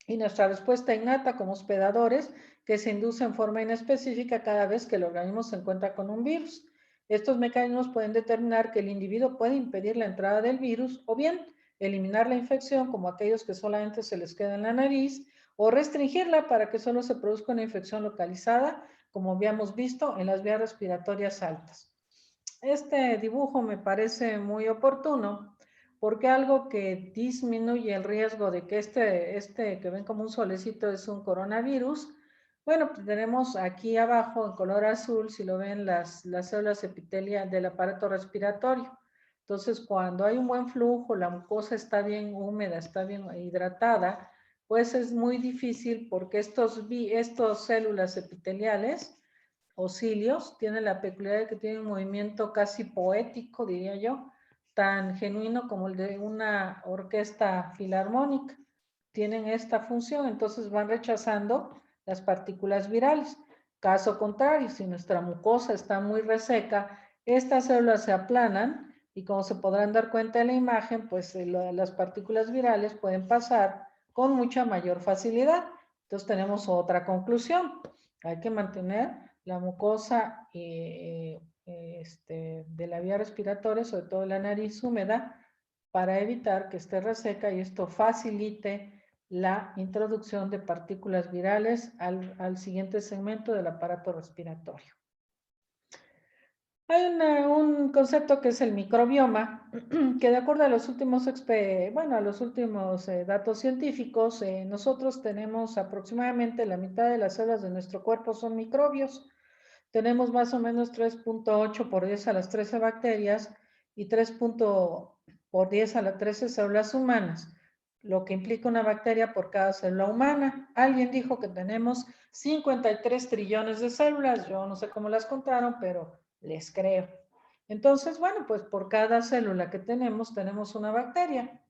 Y nuestra respuesta innata como hospedadores que se induce en forma inespecífica cada vez que el organismo se encuentra con un virus. Estos mecanismos pueden determinar que el individuo puede impedir la entrada del virus o bien eliminar la infección como aquellos que solamente se les queda en la nariz o restringirla para que solo se produzca una infección localizada como habíamos visto en las vías respiratorias altas. Este dibujo me parece muy oportuno porque algo que disminuye el riesgo de que este que ven como un solecito es un coronavirus, bueno, pues tenemos aquí abajo en color azul, si lo ven, las células epiteliales del aparato respiratorio. Entonces, cuando hay un buen flujo, la mucosa está bien húmeda, está bien hidratada, pues es muy difícil porque estos células epiteliales o cilios tienen la peculiaridad de que tienen un movimiento casi poético, diría yo, tan genuino como el de una orquesta filarmónica. Tienen esta función, entonces van rechazando las partículas virales. Caso contrario, si nuestra mucosa está muy reseca, estas células se aplanan y como se podrán dar cuenta en la imagen, pues las partículas virales pueden pasar con mucha mayor facilidad. Entonces tenemos otra conclusión. Hay que mantener la mucosa de la vía respiratoria, sobre todo la nariz húmeda, para evitar que esté reseca y esto facilite la introducción de partículas virales al siguiente segmento del aparato respiratorio. Hay un concepto que es el microbioma, que de acuerdo a los últimos, datos científicos, nosotros tenemos aproximadamente la mitad de las células de nuestro cuerpo son microbios. Tenemos más o menos 3.8 por 10 a las 13 bacterias y 3. por 10 a las 13 células humanas, lo que implica una bacteria por cada célula humana. Alguien dijo que tenemos 53 trillones de células, yo no sé cómo las contaron, pero les creo. Entonces, bueno, pues por cada célula que tenemos una bacteria.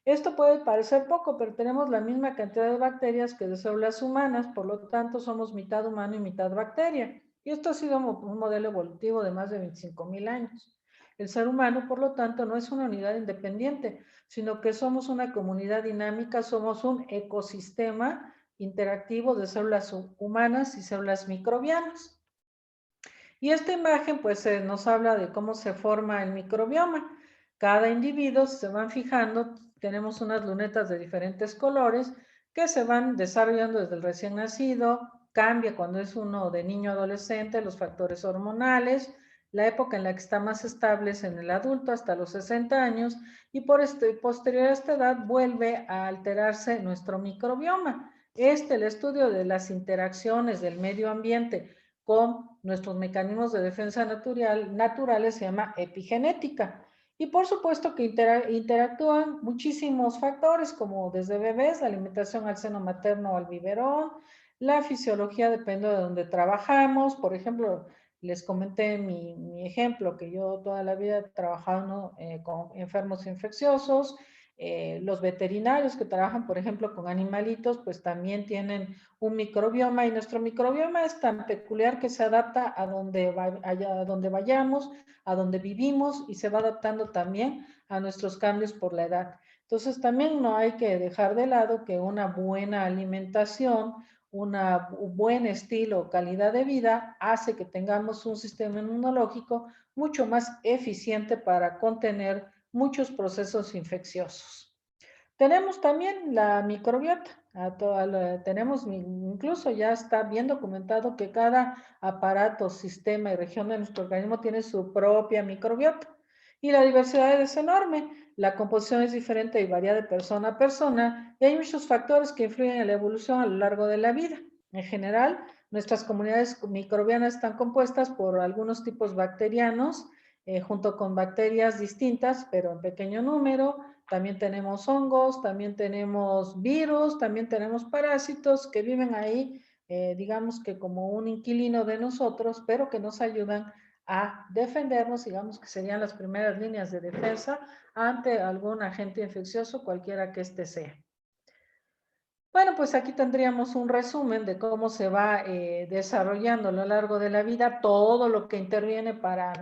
Esto puede parecer poco, pero tenemos la misma cantidad de bacterias que de células humanas, por lo tanto somos mitad humano y mitad bacteria. Y esto ha sido un modelo evolutivo de más de 25,000 años. El ser humano, por lo tanto, no es una unidad independiente, sino que somos una comunidad dinámica, somos un ecosistema interactivo de células humanas y células microbianas. Y esta imagen pues nos habla de cómo se forma el microbioma. Cada individuo, si se van fijando, tenemos unas lunetas de diferentes colores que se van desarrollando desde el recién nacido, cambia cuando es uno de niño adolescente, los factores hormonales, la época en la que está más estable es en el adulto hasta los 60 años y posterior a esta edad vuelve a alterarse nuestro microbioma. El estudio de las interacciones del medio ambiente con nuestros mecanismos de defensa naturales se llama epigenética. Y por supuesto que interactúan muchísimos factores, como desde bebés, la alimentación al seno materno o al biberón, la fisiología depende de donde trabajamos. Por ejemplo, les comenté mi ejemplo, que yo toda la vida he trabajado con enfermos infecciosos. Los veterinarios que trabajan, por ejemplo, con animalitos, pues también tienen un microbioma y nuestro microbioma es tan peculiar que se adapta a donde vayamos, a donde vivimos y se va adaptando también a nuestros cambios por la edad. Entonces también no hay que dejar de lado que una buena alimentación, un buen estilo o calidad de vida hace que tengamos un sistema inmunológico mucho más eficiente para contener muchos procesos infecciosos. Tenemos también la microbiota. Incluso ya está bien documentado que cada aparato, sistema y región de nuestro organismo tiene su propia microbiota. Y la diversidad es enorme. La composición es diferente y varía de persona a persona. Y hay muchos factores que influyen en la evolución a lo largo de la vida. En general, nuestras comunidades microbianas están compuestas por algunos tipos bacterianos, junto con bacterias distintas, pero en pequeño número. También tenemos hongos, también tenemos virus, también tenemos parásitos que viven ahí, digamos que como un inquilino de nosotros, pero que nos ayudan a defendernos, digamos que serían las primeras líneas de defensa ante algún agente infeccioso, cualquiera que éste sea. Bueno, pues aquí tendríamos un resumen de cómo se va desarrollando a lo largo de la vida todo lo que interviene para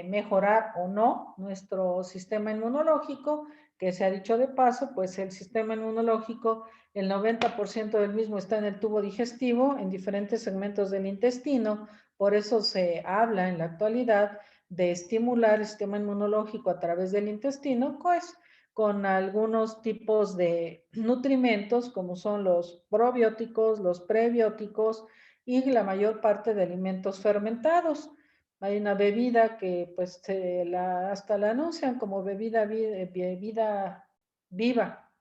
mejorar o no nuestro sistema inmunológico, que se ha dicho de paso, pues el sistema inmunológico, el 90% del mismo está en el tubo digestivo, en diferentes segmentos del intestino, por eso se habla en la actualidad de estimular el sistema inmunológico a través del intestino, pues con algunos tipos de nutrimentos como son los probióticos, los prebióticos y la mayor parte de alimentos fermentados. Hay una bebida que pues hasta la anuncian como bebida viva,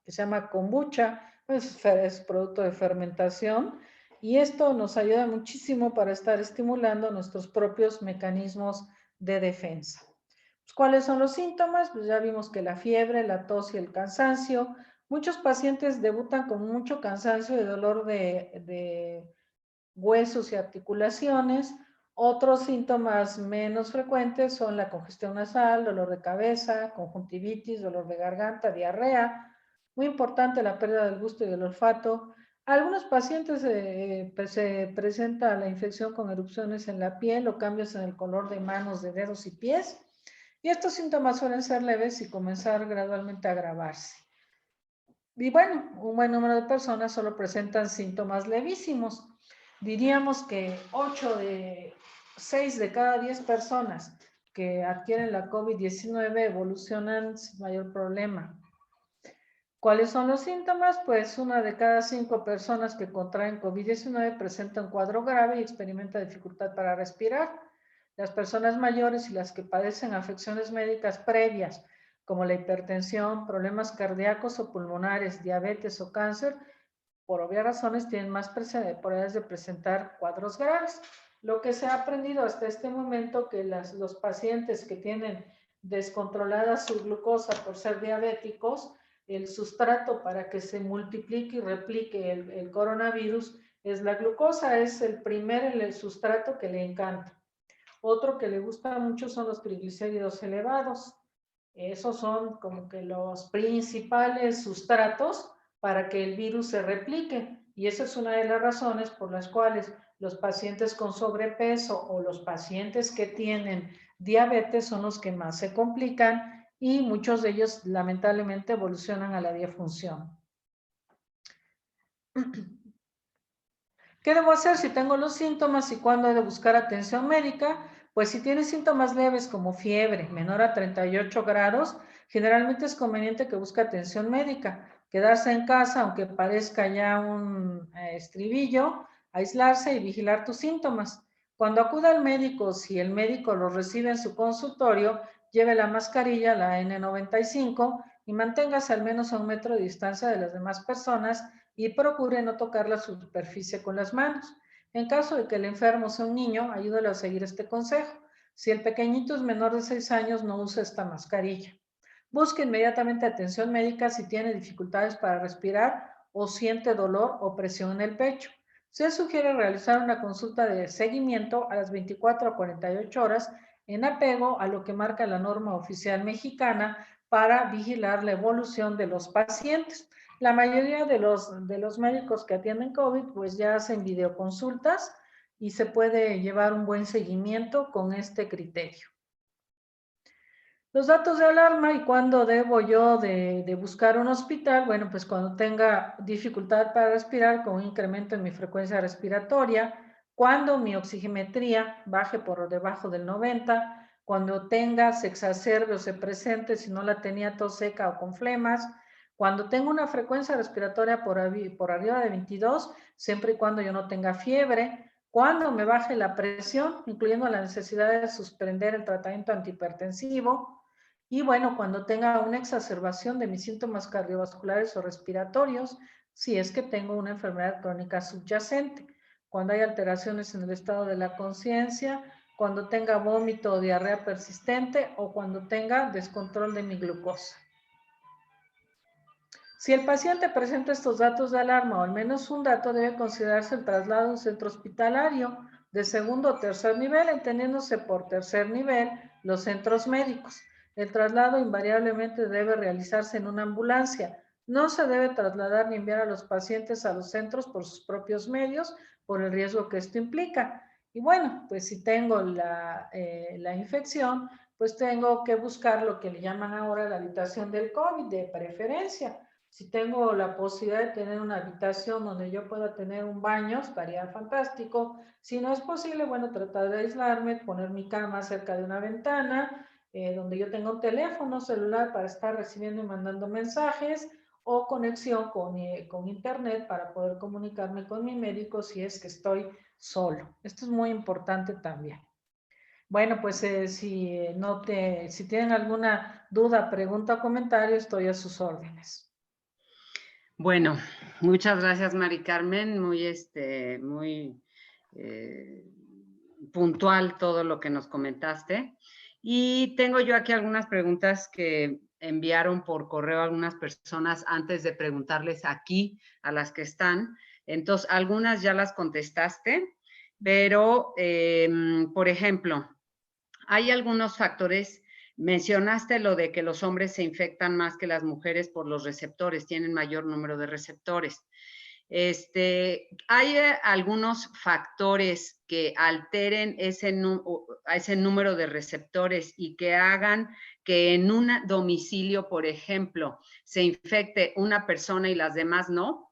que se llama kombucha, es producto de fermentación y esto nos ayuda muchísimo para estar estimulando nuestros propios mecanismos de defensa. ¿Cuáles son los síntomas? Pues ya vimos que la fiebre, la tos y el cansancio. Muchos pacientes debutan con mucho cansancio y dolor de huesos y articulaciones. Otros síntomas menos frecuentes son la congestión nasal, dolor de cabeza, conjuntivitis, dolor de garganta, diarrea. Muy importante la pérdida del gusto y del olfato. Algunos pacientes se presenta la infección con erupciones en la piel o cambios en el color de manos, de dedos y pies. Y estos síntomas suelen ser leves y comenzar gradualmente a agravarse. Y bueno, un buen número de personas solo presentan síntomas levísimos. Diríamos que 6 de cada 10 personas que adquieren la COVID-19 evolucionan sin mayor problema. ¿Cuáles son los síntomas? Pues 1 de cada 5 personas que contraen COVID-19 presenta un cuadro grave y experimenta dificultad para respirar. Las personas mayores y las que padecen afecciones médicas previas, como la hipertensión, problemas cardíacos o pulmonares, diabetes o cáncer, por obvias razones tienen más probabilidades de presentar cuadros graves. Lo que se ha aprendido hasta este momento que los pacientes que tienen descontrolada su glucosa por ser diabéticos, el sustrato para que se multiplique y replique el coronavirus es la glucosa, es el sustrato que le encanta. Otro que le gusta mucho son los triglicéridos elevados. Esos son como que los principales sustratos para que el virus se replique. Y esa es una de las razones por las cuales los pacientes con sobrepeso o los pacientes que tienen diabetes son los que más se complican y muchos de ellos lamentablemente evolucionan a la disfunción. ¿Qué debo hacer si tengo los síntomas y cuándo he de buscar atención médica? Pues si tienes síntomas leves como fiebre menor a 38 grados, generalmente es conveniente que busque atención médica. Quedarse en casa, aunque parezca ya un estribillo, aislarse y vigilar tus síntomas. Cuando acuda al médico, si el médico lo recibe en su consultorio, lleve la mascarilla, la N95, y manténgase al menos a 1 metro de distancia de las demás personas y procure no tocar la superficie con las manos. En caso de que el enfermo sea un niño, ayúdale a seguir este consejo. Si el pequeñito es menor de 6 años, no use esta mascarilla. Busque inmediatamente atención médica si tiene dificultades para respirar o siente dolor o presión en el pecho. Se sugiere realizar una consulta de seguimiento a las 24 a 48 horas en apego a lo que marca la norma oficial mexicana para vigilar la evolución de los pacientes. La mayoría de los médicos que atienden COVID pues ya hacen videoconsultas y se puede llevar un buen seguimiento con este criterio. Los datos de alarma y cuándo debo yo de buscar un hospital, bueno, pues cuando tenga dificultad para respirar con un incremento en mi frecuencia respiratoria, cuando mi oxigemetría baje por debajo del 90, cuando se exacerbe o se presente, si no la tenía, tos seca o con flemas, cuando tengo una frecuencia respiratoria por arriba de 22, siempre y cuando yo no tenga fiebre, cuando me baje la presión, incluyendo la necesidad de suspender el tratamiento antihipertensivo, y bueno, cuando tenga una exacerbación de mis síntomas cardiovasculares o respiratorios, si es que tengo una enfermedad crónica subyacente, cuando hay alteraciones en el estado de la conciencia, cuando tenga vómito o diarrea persistente o cuando tenga descontrol de mi glucosa. Si el paciente presenta estos datos de alarma o al menos un dato, debe considerarse el traslado a un centro hospitalario de segundo o tercer nivel, entendiéndose por tercer nivel los centros médicos. El traslado invariablemente debe realizarse en una ambulancia. No se debe trasladar ni enviar a los pacientes a los centros por sus propios medios, por el riesgo que esto implica. Y bueno, pues si tengo la infección, pues tengo que buscar lo que le llaman ahora la habitación del COVID de preferencia. Si tengo la posibilidad de tener una habitación donde yo pueda tener un baño, estaría fantástico. Si no es posible, bueno, tratar de aislarme, poner mi cama cerca de una ventana, donde yo tenga un teléfono celular para estar recibiendo y mandando mensajes o conexión con internet para poder comunicarme con mi médico si es que estoy solo. Esto es muy importante también. Bueno, pues si tienen alguna duda, pregunta o comentario, estoy a sus órdenes. Bueno, muchas gracias, Mari Carmen. Muy puntual todo lo que nos comentaste. Y tengo yo aquí algunas preguntas que enviaron por correo a algunas personas antes de preguntarles aquí a las que están. Entonces, algunas ya las contestaste, pero, por ejemplo, hay algunos factores. Mencionaste lo de que los hombres se infectan más que las mujeres por los receptores, tienen mayor número de receptores. ¿Hay algunos factores que alteren a ese número de receptores y que hagan que en un domicilio, por ejemplo, se infecte una persona y las demás no?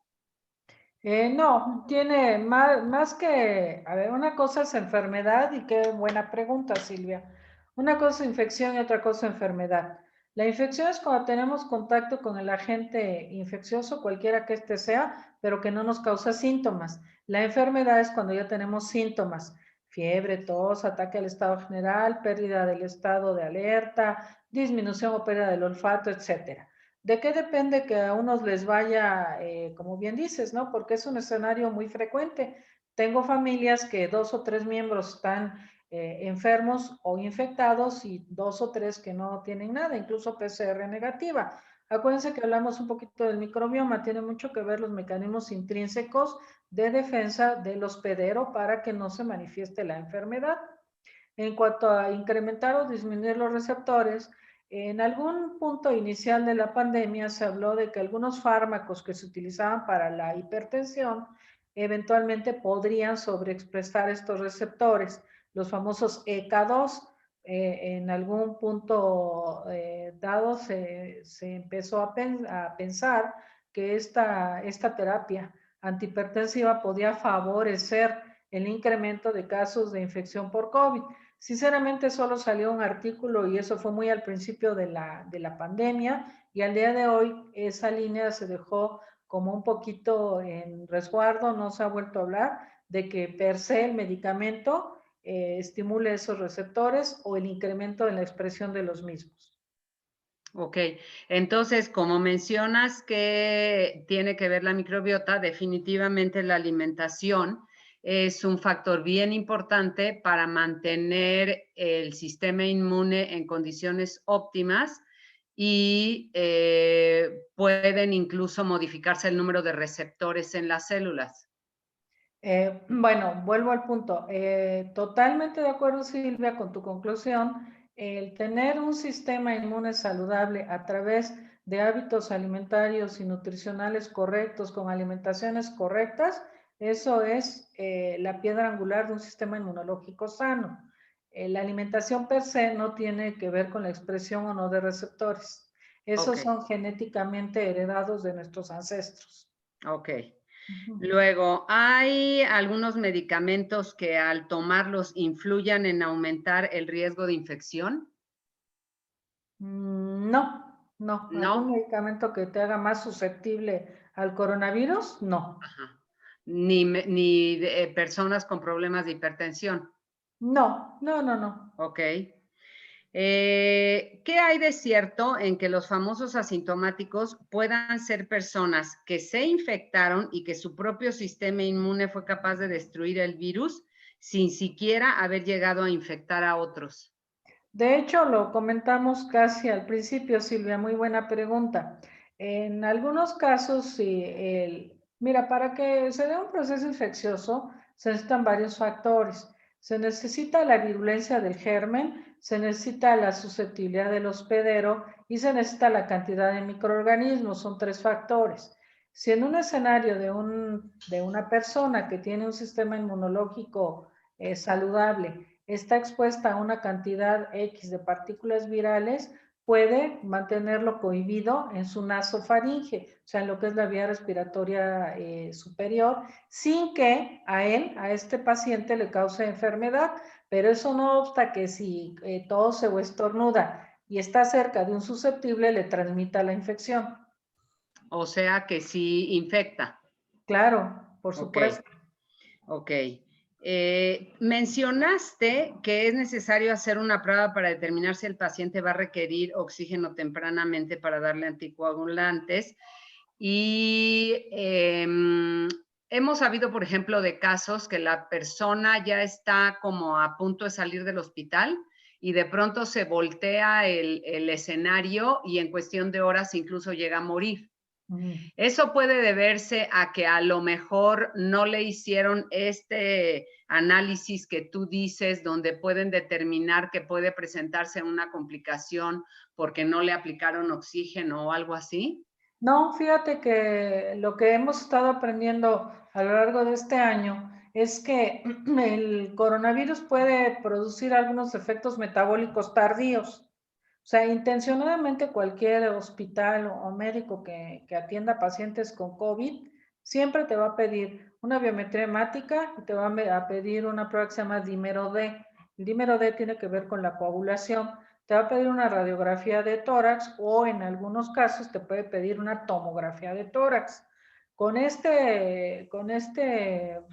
No, tiene más que, a ver, una cosa es enfermedad y qué buena pregunta, Silvia. Una cosa es infección y otra cosa enfermedad. La infección es cuando tenemos contacto con el agente infeccioso, cualquiera que éste sea, pero que no nos causa síntomas. La enfermedad es cuando ya tenemos síntomas, fiebre, tos, ataque al estado general, pérdida del estado de alerta, disminución o pérdida del olfato, etcétera. ¿De qué depende que a unos les vaya, como bien dices, ¿no? Porque es un escenario muy frecuente. Tengo familias que 2 o 3 miembros están enfermos o infectados y 2 o 3 que no tienen nada, incluso PCR negativa. Acuérdense que hablamos un poquito del microbioma, tiene mucho que ver los mecanismos intrínsecos de defensa del hospedero para que no se manifieste la enfermedad. En cuanto a incrementar o disminuir los receptores, en algún punto inicial de la pandemia se habló de que algunos fármacos que se utilizaban para la hipertensión eventualmente podrían sobreexpresar estos receptores, los famosos EK2. En algún punto dado se empezó a pensar que esta terapia antihipertensiva podía favorecer el incremento de casos de infección por COVID. Sinceramente solo salió un artículo y eso fue muy al principio de la pandemia y al día de hoy esa línea se dejó como un poquito en resguardo, no se ha vuelto a hablar de que per se el medicamento estimule esos receptores o el incremento en la expresión de los mismos. Ok, entonces, como mencionas que tiene que ver la microbiota, definitivamente la alimentación es un factor bien importante para mantener el sistema inmune en condiciones óptimas y pueden incluso modificarse el número de receptores en las células. Bueno, vuelvo al punto. Totalmente de acuerdo, Silvia, con tu conclusión. El tener un sistema inmune saludable a través de hábitos alimentarios y nutricionales correctos, con alimentaciones correctas, eso es la piedra angular de un sistema inmunológico sano. La alimentación per se no tiene que ver con la expresión o no de receptores. Esos Ok, son genéticamente heredados de nuestros ancestros. ok. Ujú. Luego, ¿hay algunos medicamentos que al tomarlos influyan en aumentar el riesgo de infección? No, no. ¿Algún No. medicamento que te haga más susceptible al coronavirus? No. Ajá. Ni personas con problemas de hipertensión. No, no, no, no. Ok. ¿Qué hay de cierto en que los famosos asintomáticos puedan ser personas que se infectaron y que su propio sistema inmune fue capaz de destruir el virus sin siquiera haber llegado a infectar a otros? De hecho, lo comentamos casi al principio, Silvia, muy buena pregunta. En algunos casos, sí, mira, para que se dé un proceso infeccioso se necesitan varios factores. Se necesita la virulencia del germen, se necesita la susceptibilidad del hospedero y se necesita la cantidad de microorganismos. Son 3 factores. Si en un escenario de una persona que tiene un sistema inmunológico saludable, está expuesta a una cantidad X de partículas virales, puede mantenerlo cohibido en su nasofaringe, o sea, en lo que es la vía respiratoria superior, sin que a este paciente le cause enfermedad. Pero eso no obsta que si tose o estornuda y está cerca de un susceptible, le transmita la infección. O sea que sí infecta. Claro, por Ok, supuesto. ok. Mencionaste que es necesario hacer una prueba para determinar si el paciente va a requerir oxígeno tempranamente para darle anticoagulantes. Y hemos sabido, por ejemplo, de casos que la persona ya está como a punto de salir del hospital y de pronto se voltea el escenario y en cuestión de horas incluso llega a morir. Eso puede deberse a que a lo mejor no le hicieron este análisis que tú dices, donde pueden determinar que puede presentarse una complicación porque no le aplicaron oxígeno o algo así. No, fíjate que lo que hemos estado aprendiendo a lo largo de este año es que el coronavirus puede producir algunos efectos metabólicos tardíos. O sea, intencionadamente cualquier hospital o médico que atienda pacientes con COVID siempre te va a pedir una biometría hemática y te va a pedir una prueba que se llama dímero D. El dímero D tiene que ver con la coagulación. Te va a pedir una radiografía de tórax o en algunos casos te puede pedir una tomografía de tórax. Con este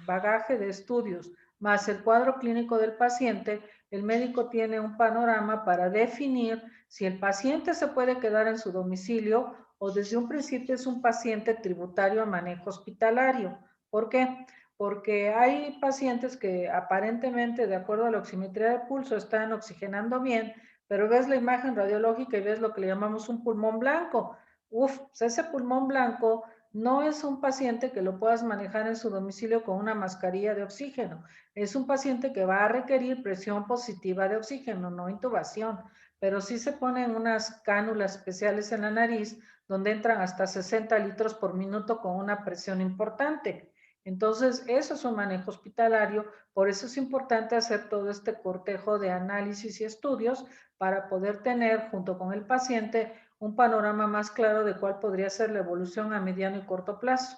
bagaje de estudios más el cuadro clínico del paciente, el médico tiene un panorama para definir si el paciente se puede quedar en su domicilio o desde un principio es un paciente tributario a manejo hospitalario. ¿Por qué? Porque hay pacientes que aparentemente, de acuerdo a la oximetría de pulso, están oxigenando bien, pero ves la imagen radiológica y ves lo que le llamamos un pulmón blanco. Uf, pues ese pulmón blanco no es un paciente que lo puedas manejar en su domicilio con una mascarilla de oxígeno. Es un paciente que va a requerir presión positiva de oxígeno, no intubación, pero sí se ponen unas cánulas especiales en la nariz donde entran hasta 60 litros por minuto con una presión importante. Entonces, eso es un manejo hospitalario, por eso es importante hacer todo este cortejo de análisis y estudios para poder tener, junto con el paciente, un panorama más claro de cuál podría ser la evolución a mediano y corto plazo.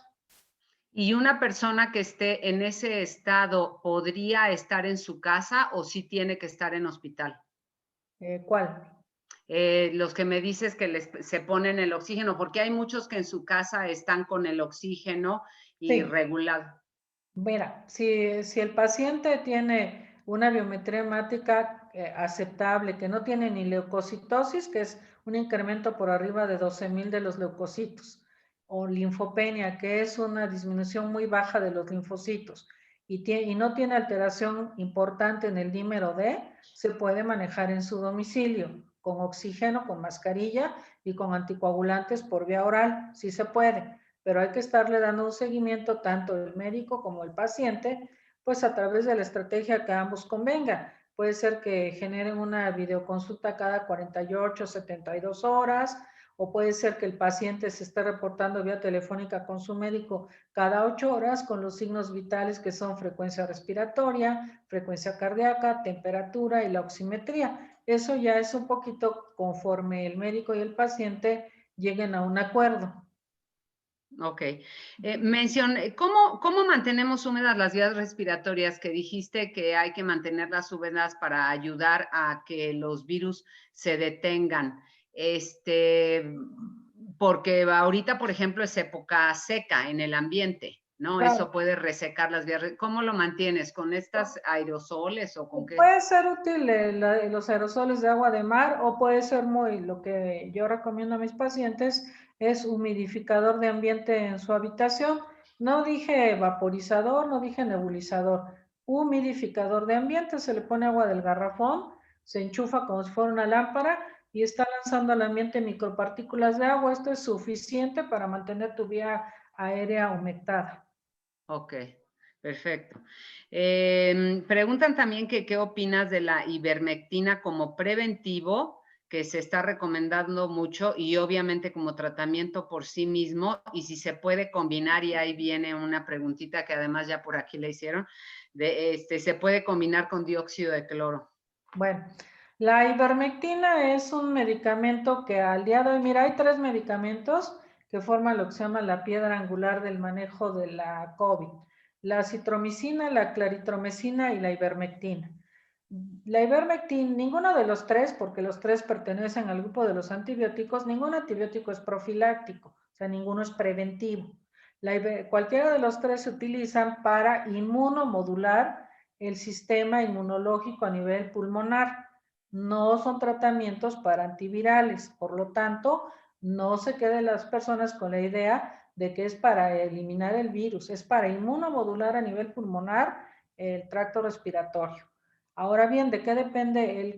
¿Y una persona que esté en ese estado podría estar en su casa o sí tiene que estar en hospital? ¿Cuál? Los que me dices que se ponen el oxígeno, porque hay muchos que en su casa están con el oxígeno y Sí. regulado. Mira, si el paciente tiene una biometría hemática aceptable, que no tiene ni leucocitosis, que es un incremento por arriba de 12,000 de los leucocitos, o linfopenia, que es una disminución muy baja de los linfocitos, y no tiene alteración importante en el dímero D, se puede manejar en su domicilio, con oxígeno, con mascarilla y con anticoagulantes por vía oral, sí se puede, pero hay que estarle dando un seguimiento tanto el médico como el paciente, pues a través de la estrategia que a ambos convenga. Puede ser que generen una videoconsulta cada 48, 72 horas, o puede ser que el paciente se esté reportando vía telefónica con su médico cada 8 horas con los signos vitales que son frecuencia respiratoria, frecuencia cardíaca, temperatura y la oximetría. Eso ya es un poquito conforme el médico y el paciente lleguen a un acuerdo. Ok. ¿Cómo mantenemos húmedas las vías respiratorias? Que dijiste que hay que mantenerlas húmedas para ayudar a que los virus se detengan. Porque ahorita, por ejemplo, es época seca en el ambiente, ¿no? Claro. Eso puede resecar las vías. ¿Cómo lo mantienes? ¿Con estas aerosoles o con qué? Puede ser útil los aerosoles de agua de mar o puede ser lo que yo recomiendo a mis pacientes es humidificador de ambiente en su habitación. No dije vaporizador, no dije nebulizador, humidificador de ambiente, se le pone agua del garrafón, se enchufa como si fuera una lámpara y está lanzando al ambiente micropartículas de agua. Esto es suficiente para mantener tu vía aérea humectada. Ok, perfecto. Preguntan también que qué opinas de la ivermectina como preventivo, que se está recomendando mucho y obviamente como tratamiento por sí mismo, y si se puede combinar, y ahí viene una preguntita que además ya por aquí le hicieron, se puede combinar con dióxido de cloro. Bueno, la ivermectina es un medicamento que al día de hoy, mira, hay 3 medicamentos que forman lo que se llama la piedra angular del manejo de la COVID. La citromicina, la claritromicina y la ivermectina. La ivermectina, ninguno de los 3, porque los 3 pertenecen al grupo de los antibióticos, ningún antibiótico es profiláctico, o sea, ninguno es preventivo. Cualquiera de los 3 se utilizan para inmunomodular el sistema inmunológico a nivel pulmonar. No son tratamientos para antivirales, por lo tanto, no se queden las personas con la idea de que es para eliminar el virus, es para inmunomodular a nivel pulmonar el tracto respiratorio. Ahora bien, ¿de qué depende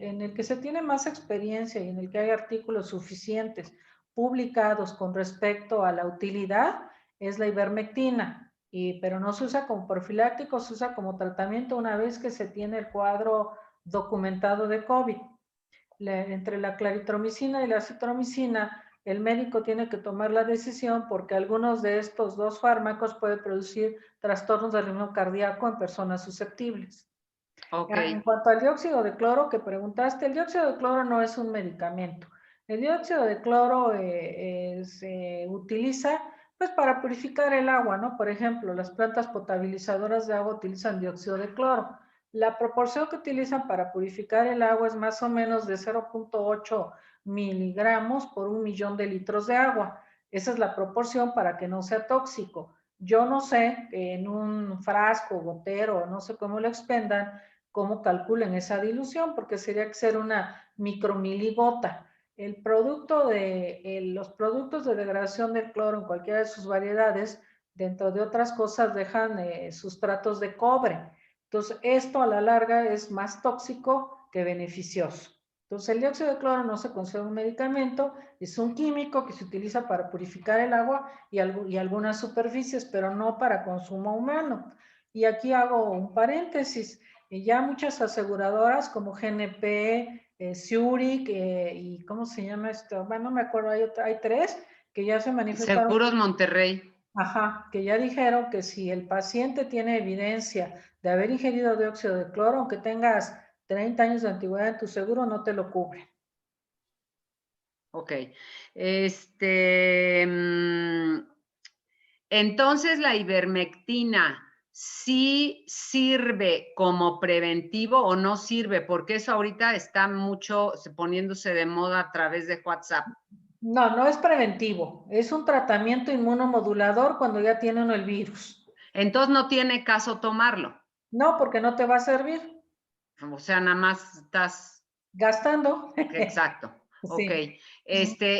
en el que se tiene más experiencia y en el que hay artículos suficientes publicados con respecto a la utilidad? Es la ivermectina, pero no se usa como profiláctico, se usa como tratamiento una vez que se tiene el cuadro documentado de COVID. Entre la claritromicina y la citromicina el médico tiene que tomar la decisión porque algunos de estos dos fármacos pueden producir trastornos del ritmo cardíaco en personas susceptibles. Ok, En cuanto al dióxido de cloro que preguntaste, el dióxido de cloro no es un medicamento. El dióxido de cloro se utiliza pues para purificar el agua, ¿no? Por ejemplo, las plantas potabilizadoras de agua utilizan dióxido de cloro. La proporción que utilizan para purificar el agua es más o menos de 0.8 miligramos por 1 millón de litros de agua. Esa es la proporción para que no sea tóxico. Yo no sé en un frasco, gotero, no sé cómo lo expendan, cómo calculen esa dilución, porque sería que ser una micromiligota. Los productos de degradación del cloro en cualquiera de sus variedades, dentro de otras cosas, dejan sustratos de cobre. Entonces, esto a la larga es más tóxico que beneficioso. Entonces, el dióxido de cloro no se considera un medicamento, es un químico que se utiliza para purificar el agua y algunas superficies, pero no para consumo humano. Y aquí hago un paréntesis. Ya muchas aseguradoras como GNP, Zurich y ¿cómo se llama esto? Bueno, no me acuerdo, hay tres que ya se manifestaron. Seguros Monterrey. Ajá, que ya dijeron que si el paciente tiene evidencia de haber ingerido dióxido de cloro, aunque tengas 30 años de antigüedad en tu seguro, no te lo cubre. Ok. Entonces la ivermectina sí sirve como preventivo o no sirve, porque eso ahorita está mucho poniéndose de moda a través de WhatsApp. No, no es preventivo, es un tratamiento inmunomodulador cuando ya tiene uno el virus. Entonces no tiene caso tomarlo. No, porque no te va a servir. O sea, nada más estás... Gastando. Exacto. Ok. Sí.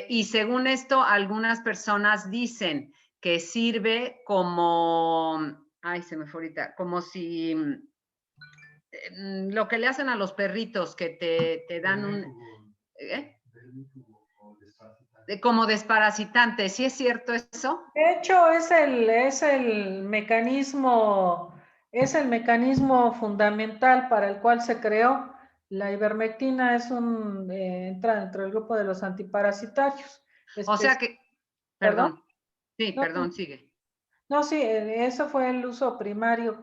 Y según esto, algunas personas dicen que sirve como, ay, se me fue ahorita, como si lo que le hacen a los perritos que te dan un, como desparasitante. ¿Sí es cierto eso? De hecho, es el mecanismo fundamental para el cual se creó. La ivermectina entra dentro del grupo de los antiparasitarios. O sea que, ¿Perdón? perdón, sí, No, perdón, sigue. no, sí, eso fue el uso primario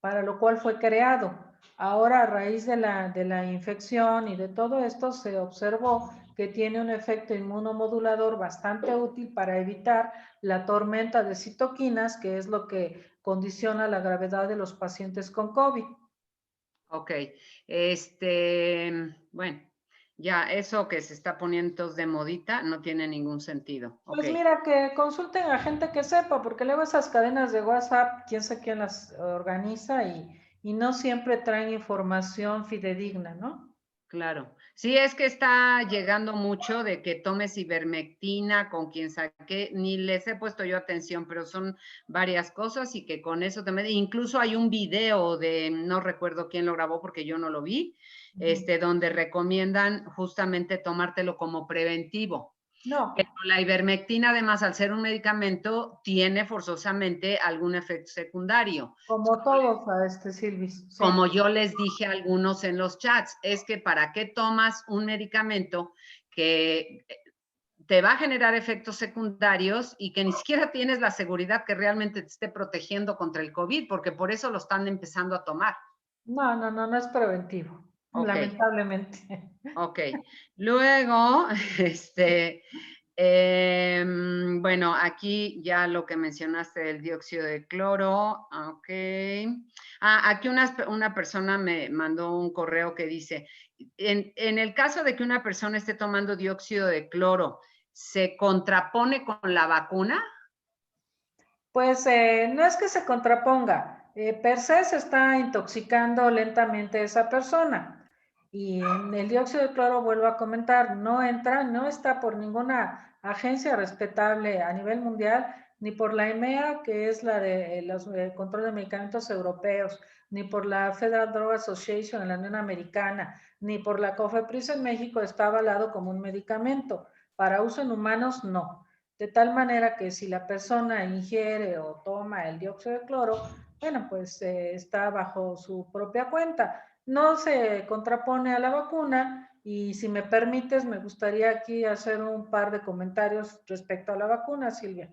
para lo cual fue creado. Ahora, a raíz de la infección y de todo esto, se observó que tiene un efecto inmunomodulador bastante útil para evitar la tormenta de citoquinas, que es lo que condiciona la gravedad de los pacientes con COVID. Ok, bueno, ya eso que se está poniendo de modita no tiene ningún sentido. Pues Ok. mira, que consulten a gente que sepa, porque luego esas cadenas de WhatsApp, quién sabe quién las organiza y no siempre traen información fidedigna, ¿no? Claro. Sí, es que está llegando mucho de que tomes ivermectina con quien saque, ni les he puesto yo atención, pero son varias cosas y que con eso también, incluso hay un video de, no recuerdo quién lo grabó porque yo no lo vi, donde recomiendan justamente tomártelo como preventivo. No, Pero la ivermectina, además, al ser un medicamento, tiene forzosamente algún efecto secundario. como todos Silvis, sí. Como yo les dije a algunos en los chats, es que para qué tomas un medicamento que te va a generar efectos secundarios y que ni siquiera tienes la seguridad que realmente te esté protegiendo contra el COVID, porque por eso lo están empezando a tomar. No es preventivo, Ok, lamentablemente. ok. Luego, bueno, aquí ya lo que mencionaste del dióxido de cloro, ok. Aquí una persona me mandó un correo que dice, en el caso de que una persona esté tomando dióxido de cloro, ¿se contrapone con la vacuna? Pues no es que se contraponga, per se se está intoxicando lentamente esa persona. Y en el dióxido de cloro, vuelvo a comentar, no está por ninguna agencia respetable a nivel mundial, ni por la EMEA, que es la de los control de medicamentos europeos, ni por la Federal Drug Association en la Unión Americana, ni por la COFEPRIS en México está avalado como un medicamento. Para uso en humanos, no. De tal manera que si la persona ingiere o toma el dióxido de cloro, bueno, pues está bajo su propia cuenta. No se contrapone a la vacuna y si me permites, me gustaría aquí hacer un par de comentarios respecto a la vacuna, Silvia.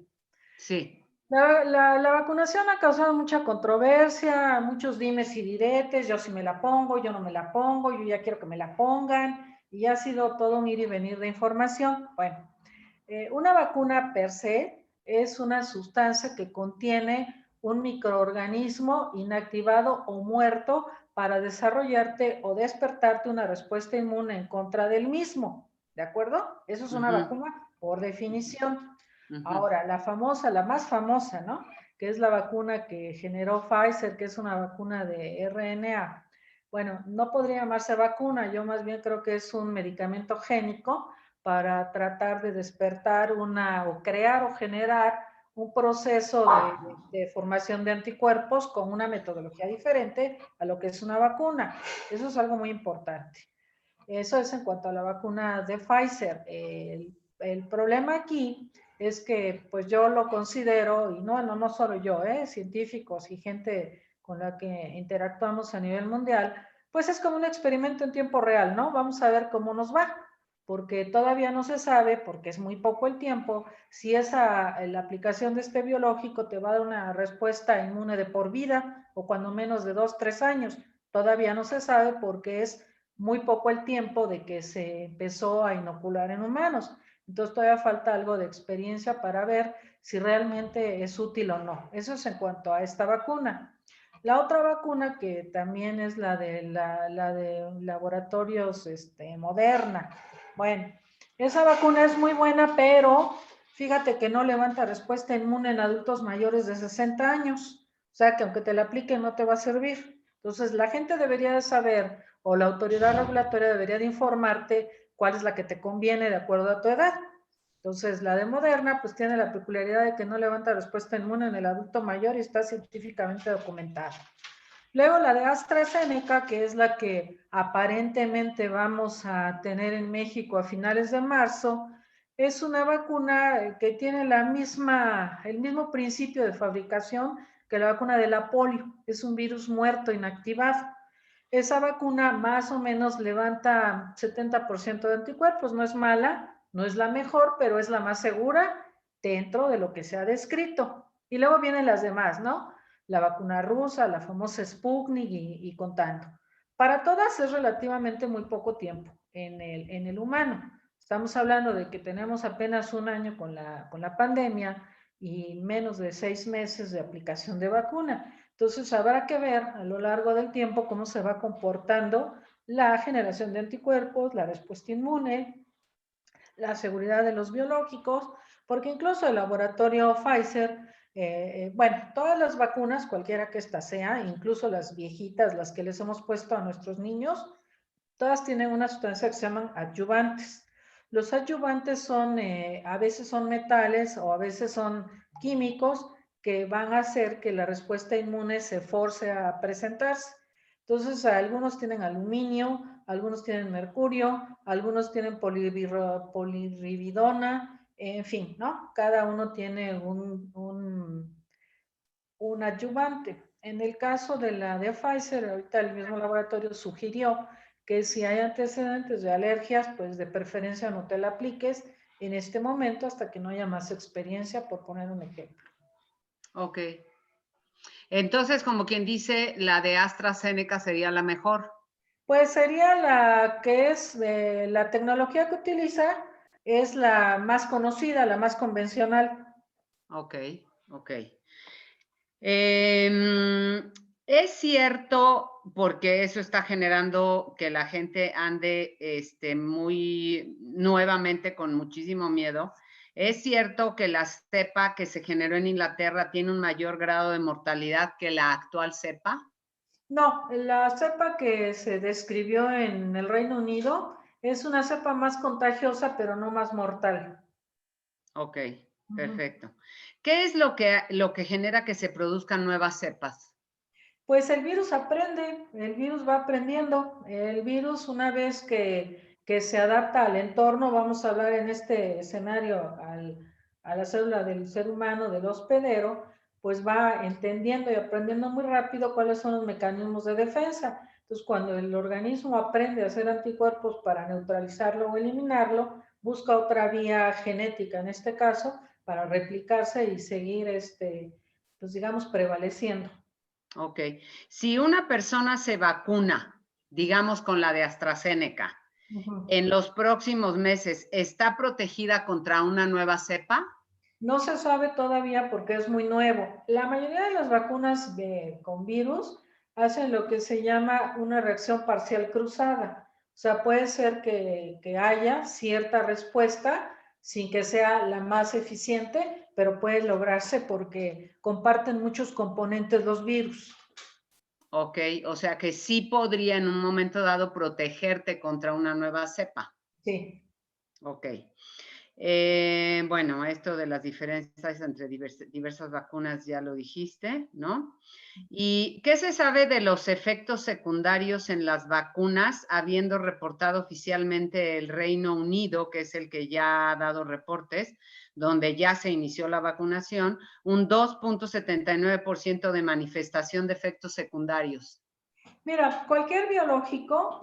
Sí. La vacunación ha causado mucha controversia, muchos dimes y diretes, yo sí me la pongo, yo no me la pongo, yo ya quiero que me la pongan, y ha sido todo un ir y venir de información. Bueno, una vacuna per se es una sustancia que contiene un microorganismo inactivado o muerto para desarrollarte o despertarte una respuesta inmune en contra del mismo, ¿de acuerdo? Eso es una vacuna por definición. Ahora, la más famosa, ¿no? Que es la vacuna que generó Pfizer, que es una vacuna de RNA. Bueno, no podría llamarse vacuna, yo más bien creo que es un medicamento génico para tratar de despertar o crear o generar un proceso de formación de anticuerpos con una metodología diferente a lo que es una vacuna. Eso es algo muy importante. Eso es en cuanto a la vacuna de Pfizer. El problema aquí es que pues yo lo considero, y no solo yo, científicos y gente con la que interactuamos a nivel mundial, pues es como un experimento en tiempo real, ¿no? Vamos a ver cómo nos va, porque todavía no se sabe, porque es muy poco el tiempo, si la aplicación de este biológico te va a dar una respuesta inmune de por vida o cuando menos de 2, 3 años. Todavía no se sabe porque es muy poco el tiempo de que se empezó a inocular en humanos. Entonces todavía falta algo de experiencia para ver si realmente es útil o no. Eso es en cuanto a esta vacuna. La otra vacuna que también es la de laboratorios Moderna. Bueno, esa vacuna es muy buena, pero fíjate que no levanta respuesta inmune en adultos mayores de 60 años. O sea que aunque te la apliquen no te va a servir. Entonces la gente debería de saber, o la autoridad regulatoria debería de informarte cuál es la que te conviene de acuerdo a tu edad. Entonces, la de Moderna, pues tiene la peculiaridad de que no levanta respuesta inmune en el adulto mayor y está científicamente documentada. Luego la de AstraZeneca, que es la que aparentemente vamos a tener en México a finales de marzo, es una vacuna que tiene el mismo principio de fabricación que la vacuna de la polio. Es un virus muerto, inactivado. Esa vacuna más o menos levanta 70% de anticuerpos, no es mala, no es la mejor, pero es la más segura dentro de lo que se ha descrito. Y luego vienen las demás, ¿no? La vacuna rusa, la famosa Sputnik y contando. Para todas es relativamente muy poco tiempo en el humano. Estamos hablando de que tenemos apenas un año con la pandemia y menos de 6 meses de aplicación de vacuna. Entonces habrá que ver a lo largo del tiempo cómo se va comportando la generación de anticuerpos, la respuesta inmune, la seguridad de los biológicos, porque incluso el laboratorio Pfizer, bueno, todas las vacunas, cualquiera que ésta sea, incluso las viejitas, las que les hemos puesto a nuestros niños, todas tienen una sustancia que se llaman adyuvantes. Los adyuvantes a veces son metales o a veces son químicos que van a hacer que la respuesta inmune se force a presentarse. Entonces, algunos tienen aluminio, algunos tienen mercurio, algunos tienen polirribidona, en fin, ¿no? Cada uno tiene un adyuvante. En el caso de la de Pfizer, ahorita el mismo laboratorio sugirió que si hay antecedentes de alergias, pues de preferencia no te la apliques en este momento hasta que no haya más experiencia, por poner un ejemplo. Ok. Entonces, como quien dice, la de AstraZeneca sería la mejor. Pues sería la que es la tecnología que utiliza, es la más conocida, la más convencional. Ok, ok. Es cierto, porque eso está generando que la gente ande muy nuevamente con muchísimo miedo. Es cierto que la cepa que se generó en Inglaterra tiene un mayor grado de mortalidad que la actual cepa. No, la cepa que se describió en el Reino Unido es una cepa más contagiosa, pero no más mortal. Ok, perfecto. ¿Qué es lo que genera que se produzcan nuevas cepas? Pues el virus aprende, el virus va aprendiendo. El virus, una vez que se adapta al entorno, vamos a hablar en este escenario a la célula del ser humano, del hospedero, pues va entendiendo y aprendiendo muy rápido cuáles son los mecanismos de defensa. Entonces, cuando el organismo aprende a hacer anticuerpos para neutralizarlo o eliminarlo, busca otra vía genética, en este caso, para replicarse y seguir, pues digamos, prevaleciendo. Ok. Si una persona se vacuna, digamos con la de AstraZeneca, en los próximos meses, ¿está protegida contra una nueva cepa? No se sabe todavía porque es muy nuevo. La mayoría de las vacunas con virus hacen lo que se llama una reacción parcial cruzada. O sea, puede ser que haya cierta respuesta sin que sea la más eficiente, pero puede lograrse porque comparten muchos componentes los virus. Ok, o sea que sí podría en un momento dado protegerte contra una nueva cepa. Sí. Ok. Bueno, esto de las diferencias entre diversas vacunas ya lo dijiste, ¿no? ¿Y qué se sabe de los efectos secundarios en las vacunas, habiendo reportado oficialmente el Reino Unido, que es el que ya ha dado reportes, donde ya se inició la vacunación, un 2.79% de manifestación de efectos secundarios? Mira, cualquier biológico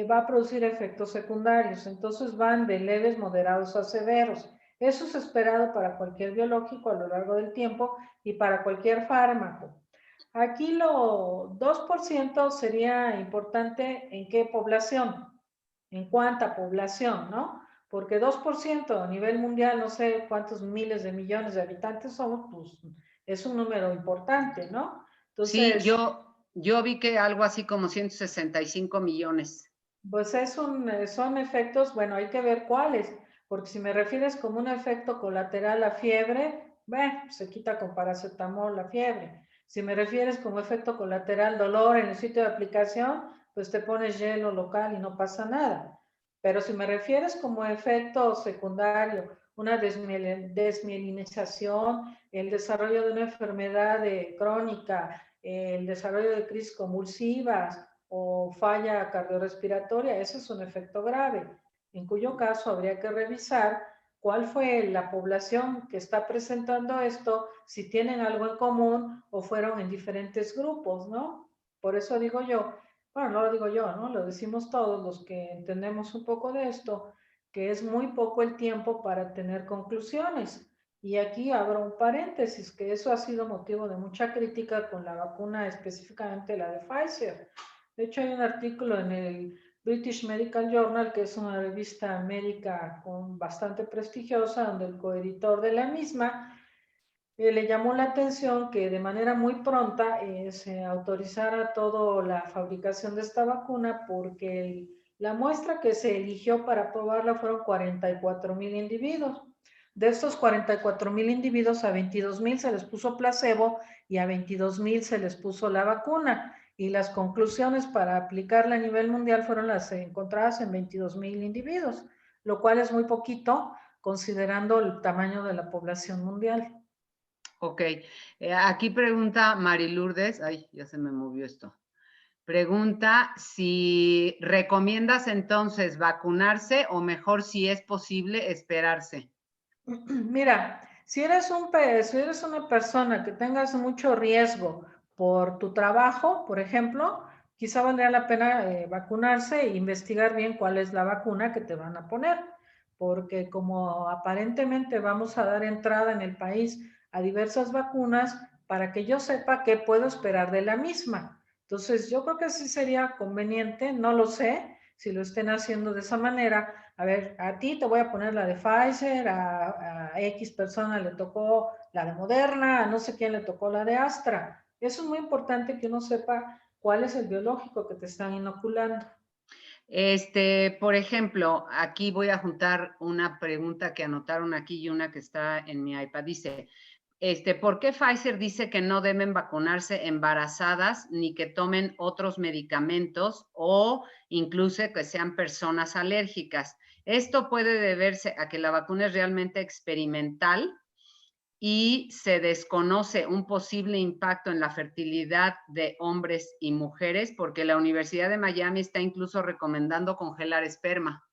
va a producir efectos secundarios, entonces van de leves, moderados a severos. Eso es esperado para cualquier biológico a lo largo del tiempo y para cualquier fármaco. Aquí lo 2% sería importante en qué población, en cuánta población, ¿no? Porque 2% a nivel mundial, no sé cuántos miles de millones de habitantes somos, pues es un número importante, ¿no? Sí, Entonces, yo vi que algo así como 165 millones. pues son efectos, bueno, hay que ver cuáles, porque si me refieres como un efecto colateral a fiebre, se quita con paracetamol la fiebre. Si me refieres como efecto colateral dolor en el sitio de aplicación, pues te pones hielo local y no pasa nada. Pero si me refieres como efecto secundario, una desmielinización, el desarrollo de una enfermedad crónica, el desarrollo de crisis convulsivas, o falla cardiorrespiratoria, ese es un efecto grave, en cuyo caso habría que revisar cuál fue la población que está presentando esto, si tienen algo en común o fueron en diferentes grupos, ¿no? Por eso digo yo, bueno, no lo digo yo, ¿no? Lo decimos todos los que entendemos un poco de esto, que es muy poco el tiempo para tener conclusiones. Y aquí abro un paréntesis, que eso ha sido motivo de mucha crítica con la vacuna, específicamente la de Pfizer. De hecho, hay un artículo en el British Medical Journal, que es una revista médica bastante prestigiosa, donde el coeditor de la misma le llamó la atención que de manera muy pronta se autorizara toda la fabricación de esta vacuna porque la muestra que se eligió para probarla fueron 44,000 individuos. De estos 44,000 individuos, a 22,000 se les puso placebo y a 22,000 se les puso la vacuna. Y las conclusiones para aplicarla a nivel mundial fueron las encontradas en 22,000 individuos, lo cual es muy poquito considerando el tamaño de la población mundial. Ok, aquí pregunta Mari Lourdes, ay, ya se me movió esto. Pregunta si recomiendas entonces vacunarse o mejor si es posible esperarse. Mira, si eres una persona que tengas mucho riesgo por tu trabajo, por ejemplo, quizá valdría la pena vacunarse e investigar bien cuál es la vacuna que te van a poner, porque como aparentemente vamos a dar entrada en el país a diversas vacunas, para que yo sepa qué puedo esperar de la misma. Entonces, yo creo que sí sería conveniente, no lo sé si lo estén haciendo de esa manera. A ver, a ti te voy a poner la de Pfizer, a X persona le tocó la de Moderna, a no sé quién le tocó la de Astra. Eso es muy importante que uno sepa cuál es el biológico que te están inoculando. Por ejemplo, aquí voy a juntar una pregunta que anotaron aquí y una que está en mi iPad. Dice, ¿por qué Pfizer dice que no deben vacunarse embarazadas ni que tomen otros medicamentos o incluso que sean personas alérgicas? Esto puede deberse a que la vacuna es realmente experimental y se desconoce un posible impacto en la fertilidad de hombres y mujeres porque la Universidad de Miami está incluso recomendando congelar esperma.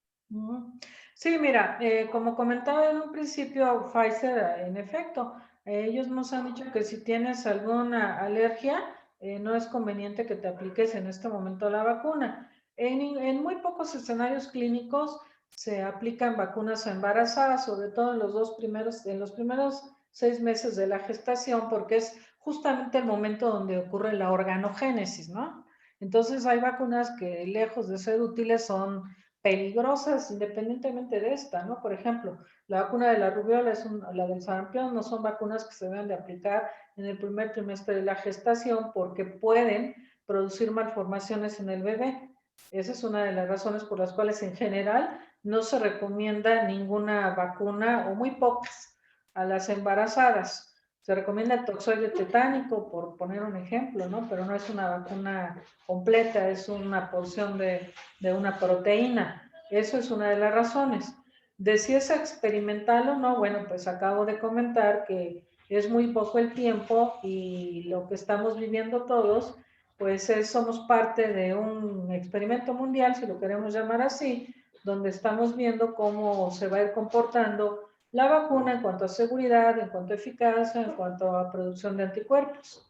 Sí, mira, como comentaba en un principio, Pfizer, en efecto, ellos nos han dicho que si tienes alguna alergia, no es conveniente que te apliques en este momento la vacuna. En muy pocos escenarios clínicos se aplican vacunas a embarazadas, sobre todo en los primeros 6 meses de la gestación, porque es justamente el momento donde ocurre la organogénesis, ¿no? Entonces hay vacunas que lejos de ser útiles son peligrosas independientemente de esta, ¿no? Por ejemplo, la vacuna de la rubiola, la del sarampión, no son vacunas que se deben de aplicar en el primer trimestre de la gestación porque pueden producir malformaciones en el bebé. Esa es una de las razones por las cuales en general no se recomienda ninguna vacuna o muy pocas a las embarazadas. Se recomienda el toxoide tetánico, por poner un ejemplo, ¿no? Pero no es una vacuna completa, es una porción de una proteína. Eso es una de las razones. De si es experimental o no, bueno, pues acabo de comentar que es muy poco el tiempo y lo que estamos viviendo todos, pues somos parte de un experimento mundial, si lo queremos llamar así, donde estamos viendo cómo se va a ir comportando la vacuna en cuanto a seguridad, en cuanto a eficacia, en cuanto a producción de anticuerpos.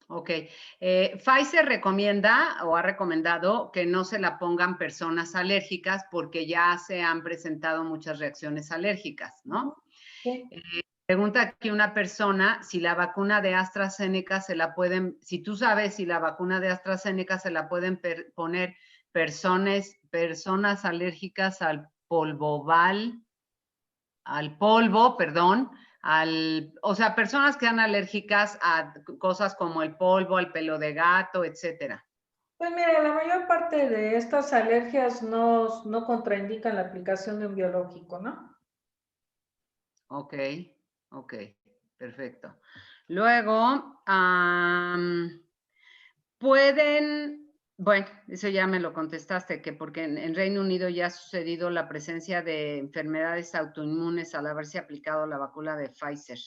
Ok. Pfizer recomienda o ha recomendado que no se la pongan personas alérgicas porque ya se han presentado muchas reacciones alérgicas, ¿no? Sí. Pregunta aquí una persona si la vacuna de AstraZeneca si tú sabes si la vacuna de AstraZeneca se la pueden poner personas alérgicas al polvo, perdón, o sea, personas que sean alérgicas a cosas como el polvo, al pelo de gato, etcétera. Pues mira, la mayor parte de estas alergias no contraindican la aplicación de un biológico, ¿no? Ok, perfecto. Luego, bueno, eso ya me lo contestaste, que porque en Reino Unido ya ha sucedido la presencia de enfermedades autoinmunes al haberse aplicado la vacuna de Pfizer.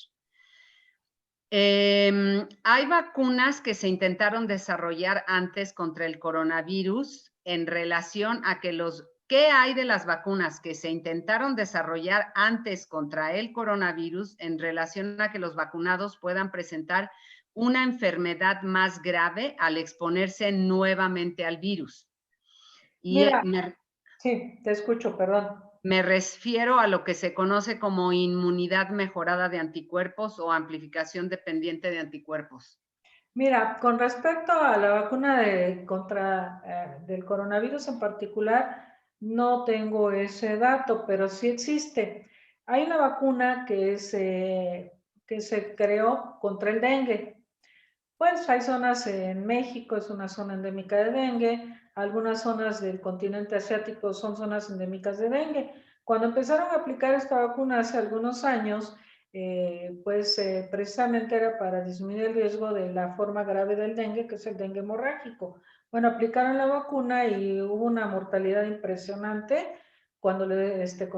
Hay vacunas que se intentaron desarrollar antes contra el coronavirus en relación a ¿qué hay de las vacunas que se intentaron desarrollar antes contra el coronavirus en relación a que los vacunados puedan presentar una enfermedad más grave al exponerse nuevamente al virus? Y Mira, sí, te escucho, perdón. me refiero a lo que se conoce como inmunidad mejorada de anticuerpos o amplificación dependiente de anticuerpos. Mira, con respecto a la vacuna del coronavirus en particular, no tengo ese dato, pero sí existe. Hay una vacuna que se creó contra el dengue. Pues hay zonas en México, es una zona endémica de dengue, algunas zonas del continente asiático son zonas endémicas de dengue. Cuando empezaron a aplicar esta vacuna hace algunos años, precisamente era para disminuir el riesgo de la forma grave del dengue, que es el dengue hemorrágico. Bueno, aplicaron la vacuna y hubo una mortalidad impresionante con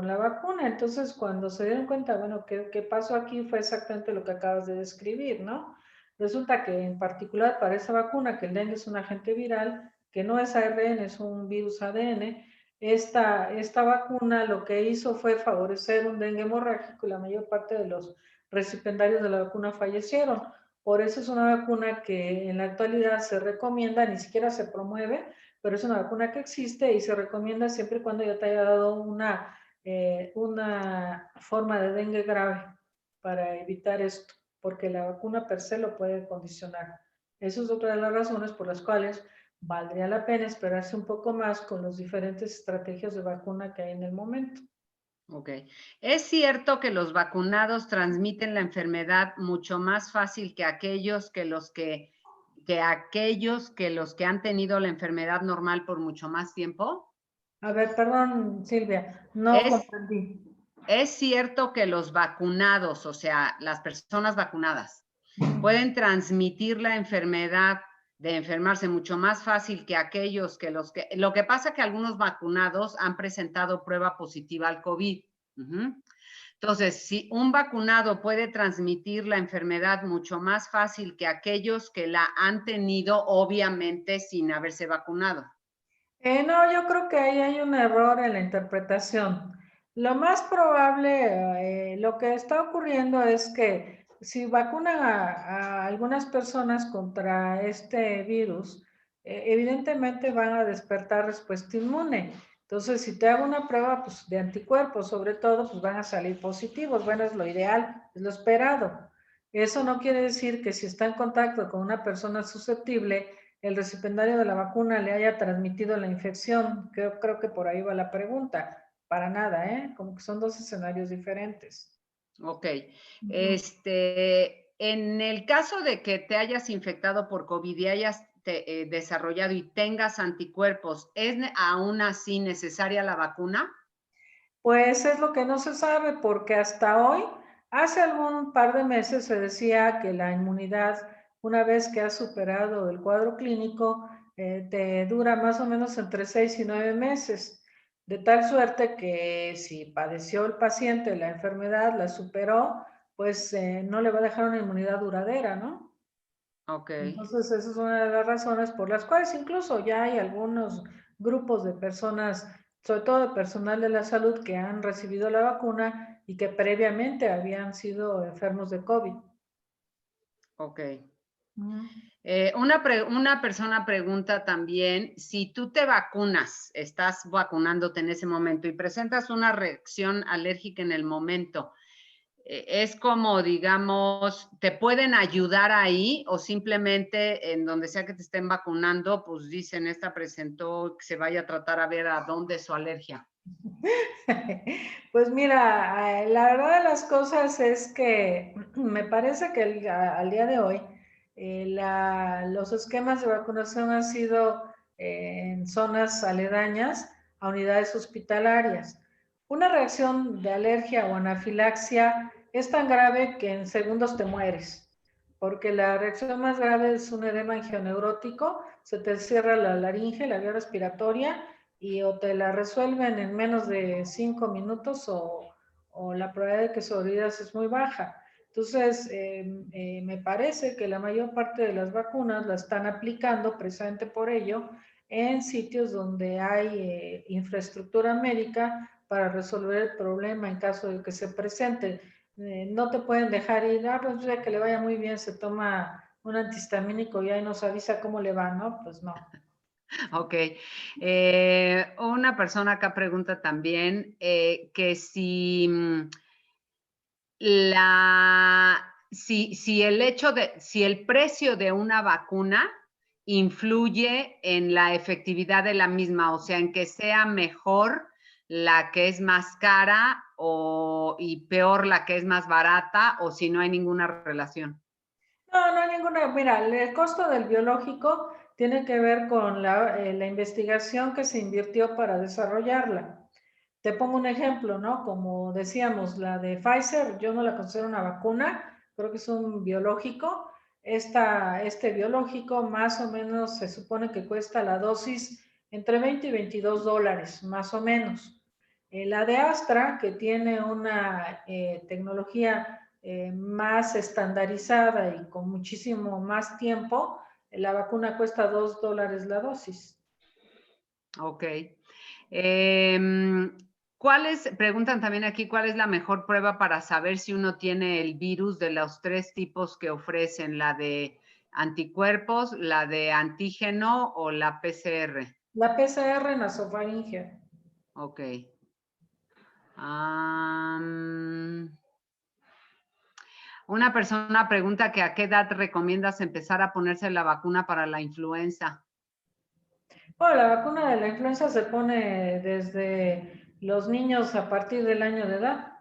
la vacuna. Entonces, cuando se dieron cuenta, bueno, ¿qué pasó aquí? Fue exactamente lo que acabas de describir, ¿no? Resulta que en particular para esa vacuna, que el dengue es un agente viral, que no es ARN, es un virus ADN, esta vacuna lo que hizo fue favorecer un dengue hemorrágico y la mayor parte de los recipiendarios de la vacuna fallecieron. Por eso es una vacuna que en la actualidad se recomienda, ni siquiera se promueve, pero es una vacuna que existe y se recomienda siempre y cuando ya te haya dado una forma de dengue grave para evitar esto, porque la vacuna per se lo puede condicionar. Eso es otra de las razones por las cuales valdría la pena esperarse un poco más con las diferentes estrategias de vacuna que hay en el momento. Ok. ¿Es cierto que los vacunados transmiten la enfermedad mucho más fácil que aquellos que los que han tenido la enfermedad normal por mucho más tiempo? A ver, perdón, Silvia, no comprendí. ¿Es cierto que los vacunados, o sea, las personas vacunadas, pueden transmitir la enfermedad de enfermarse mucho más fácil que aquellos que lo que pasa es que algunos vacunados han presentado prueba positiva al COVID? Entonces, si un vacunado puede transmitir la enfermedad mucho más fácil que aquellos que la han tenido, obviamente, sin haberse vacunado. No, yo creo que ahí hay un error en la interpretación. Lo más probable, lo que está ocurriendo es que si vacunan a algunas personas contra este virus, evidentemente van a despertar respuesta inmune. Entonces, si te hago una prueba pues, de anticuerpos, sobre todo, pues van a salir positivos. Bueno, es lo ideal, es lo esperado. Eso no quiere decir que si está en contacto con una persona susceptible, el recipiendario de la vacuna le haya transmitido la infección. Creo que por ahí va la pregunta. Para nada, ¿eh? Como que son dos escenarios diferentes. Ok. Ujú. En el caso de que te hayas infectado por COVID y hayas desarrollado y tengas anticuerpos, ¿es aún así necesaria la vacuna? Pues es lo que no se sabe porque hasta hoy, hace algún par de meses se decía que la inmunidad, una vez que has superado el cuadro clínico, te dura más o menos entre 6 y 9 meses, de tal suerte que si padeció el paciente la enfermedad, la superó, pues no le va a dejar una inmunidad duradera, ¿no? Ok. Entonces, esa es una de las razones por las cuales incluso ya hay algunos grupos de personas, sobre todo de personal de la salud, que han recibido la vacuna y que previamente habían sido enfermos de COVID. Ok. Ujú. Una persona pregunta también, si tú te vacunas, estás vacunándote en ese momento y presentas una reacción alérgica en el momento, es como, digamos, ¿te pueden ayudar ahí o simplemente en donde sea que te estén vacunando, pues dicen, esta presentó, que se vaya a tratar a ver a dónde es su alergia? Pues mira, la verdad de las cosas es que me parece que al día de hoy los esquemas de vacunación han sido en zonas aledañas a unidades hospitalarias. Una reacción de alergia o anafilaxia es tan grave que en segundos te mueres, porque la reacción más grave es un edema angioneurótico, se te cierra la laringe, la vía respiratoria, y o te la resuelven en menos de 5 minutos o la probabilidad de que sobrevivas es muy baja. Entonces, me parece que la mayor parte de las vacunas la están aplicando precisamente por ello en sitios donde hay infraestructura médica para resolver el problema en caso de que se presente. No te pueden dejar ir, pues ya que le vaya muy bien, se toma un antihistamínico y ahí nos avisa cómo le va, ¿no? Pues no. Ok. Una persona acá pregunta también que si si el precio de una vacuna influye en la efectividad de la misma, o sea, en que sea mejor la que es más cara y peor la que es más barata, o si no hay ninguna relación. No, no hay ninguna. Mira, el costo del biológico tiene que ver con la investigación que se invirtió para desarrollarla. Te pongo un ejemplo, ¿no? Como decíamos, la de Pfizer, yo no la considero una vacuna, creo que es un biológico. Este biológico más o menos se supone que cuesta la dosis entre 20 y 22 dólares, más o menos. La de Astra, que tiene una tecnología más estandarizada y con muchísimo más tiempo, la vacuna cuesta 2 dólares la dosis. Ok. Preguntan también aquí, ¿cuál es la mejor prueba para saber si uno tiene el virus de los 3 tipos que ofrecen? ¿La de anticuerpos, la de antígeno o la PCR? La PCR nasofaringea. Ok. Una persona pregunta que a qué edad recomiendas empezar a ponerse la vacuna para la influenza. Bueno, la vacuna de la influenza se pone desde los niños a partir del año de edad.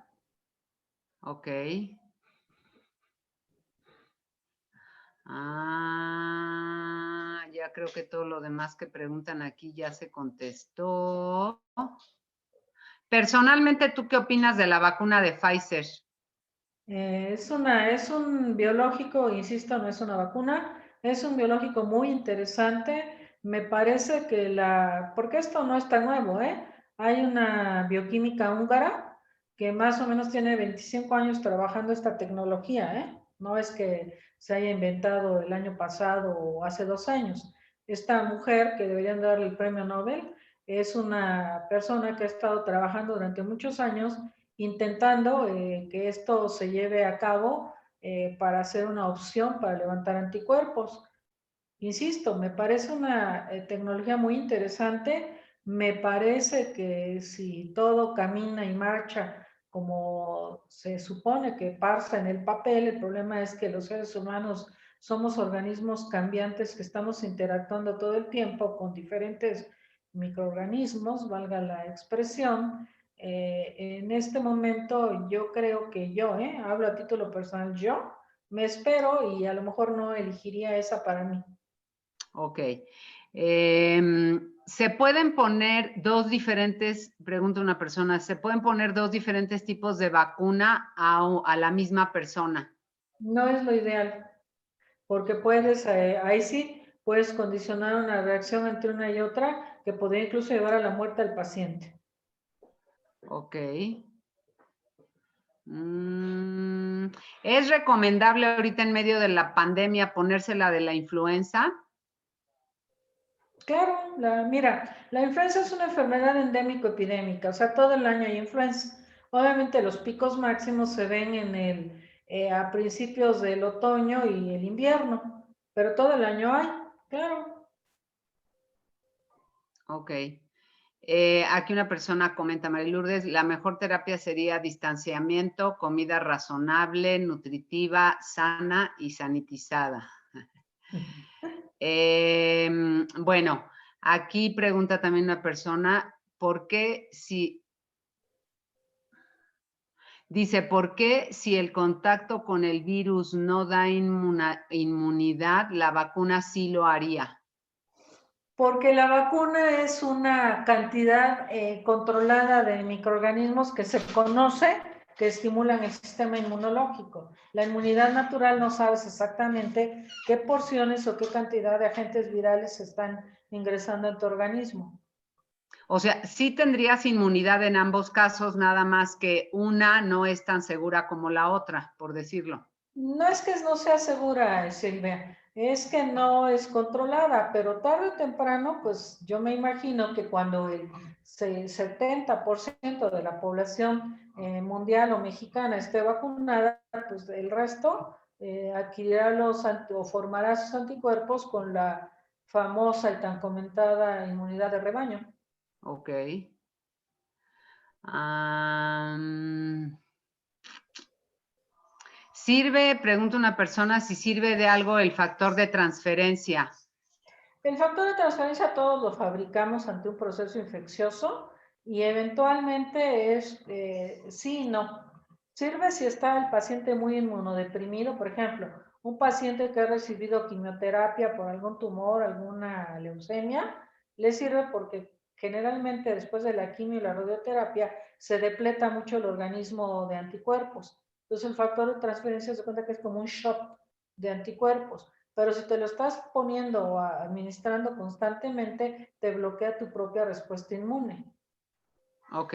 Ok. Ya creo que todo lo demás que preguntan aquí ya se contestó. Personalmente, ¿tú qué opinas de la vacuna de Pfizer? Es un biológico, insisto, no es una vacuna, es un biológico muy interesante. Me parece que porque esto no está nuevo, ¿eh? Hay una bioquímica húngara que más o menos tiene 25 años trabajando esta tecnología, ¿eh? No es que se haya inventado el año pasado o hace 2 años. Esta mujer, que deberían darle el premio Nobel, es una persona que ha estado trabajando durante muchos años intentando que esto se lleve a cabo para hacer una opción para levantar anticuerpos. Insisto, me parece una tecnología muy interesante. Me parece que si todo camina y marcha como se supone que pasa en el papel, el problema es que los seres humanos somos organismos cambiantes que estamos interactuando todo el tiempo con diferentes microorganismos, valga la expresión. En este momento yo creo que hablo a título personal, yo me espero y a lo mejor no elegiría esa para mí. Ok. ¿Se pueden poner pregunta una persona, ¿se pueden poner 2 diferentes tipos de vacuna a la misma persona? No es lo ideal, porque puedes, ahí sí, puedes condicionar una reacción entre una y otra que podría incluso llevar a la muerte al paciente. Ok. ¿Es recomendable ahorita en medio de la pandemia ponerse la de la influenza? Claro, mira, la influenza es una enfermedad endémico-epidémica, o sea, todo el año hay influenza. Obviamente los picos máximos se ven a principios del otoño y el invierno, pero todo el año hay, claro. Ok. Aquí una persona comenta, María Lourdes, la mejor terapia sería distanciamiento, comida razonable, nutritiva, sana y sanitizada. Bueno, aquí pregunta también una persona, ¿por qué si el contacto con el virus no da inmunidad, la vacuna sí lo haría? Porque la vacuna es una cantidad controlada de microorganismos que se conoce que estimulan el sistema inmunológico. La inmunidad natural no sabes exactamente qué porciones o qué cantidad de agentes virales están ingresando en tu organismo. O sea, sí tendrías inmunidad en ambos casos, nada más que una no es tan segura como la otra, por decirlo. No es que no sea segura, Silvia, es que no es controlada, pero tarde o temprano, pues yo me imagino que cuando el 70% de la población mundial o mexicana esté vacunada, pues el resto adquirirá o formará sus anticuerpos con la famosa y tan comentada inmunidad de rebaño. Ok. Pregunta una persona si sirve de algo el factor de transferencia. El factor de transferencia todos lo fabricamos ante un proceso infeccioso y eventualmente es sí y no. Sirve si está el paciente muy inmunodeprimido, por ejemplo, un paciente que ha recibido quimioterapia por algún tumor, alguna leucemia, le sirve porque generalmente después de la quimio y la radioterapia se depleta mucho el organismo de anticuerpos. Entonces el factor de transferencia se cuenta que es como un shot de anticuerpos. Pero si te lo estás poniendo o administrando constantemente, te bloquea tu propia respuesta inmune. Ok.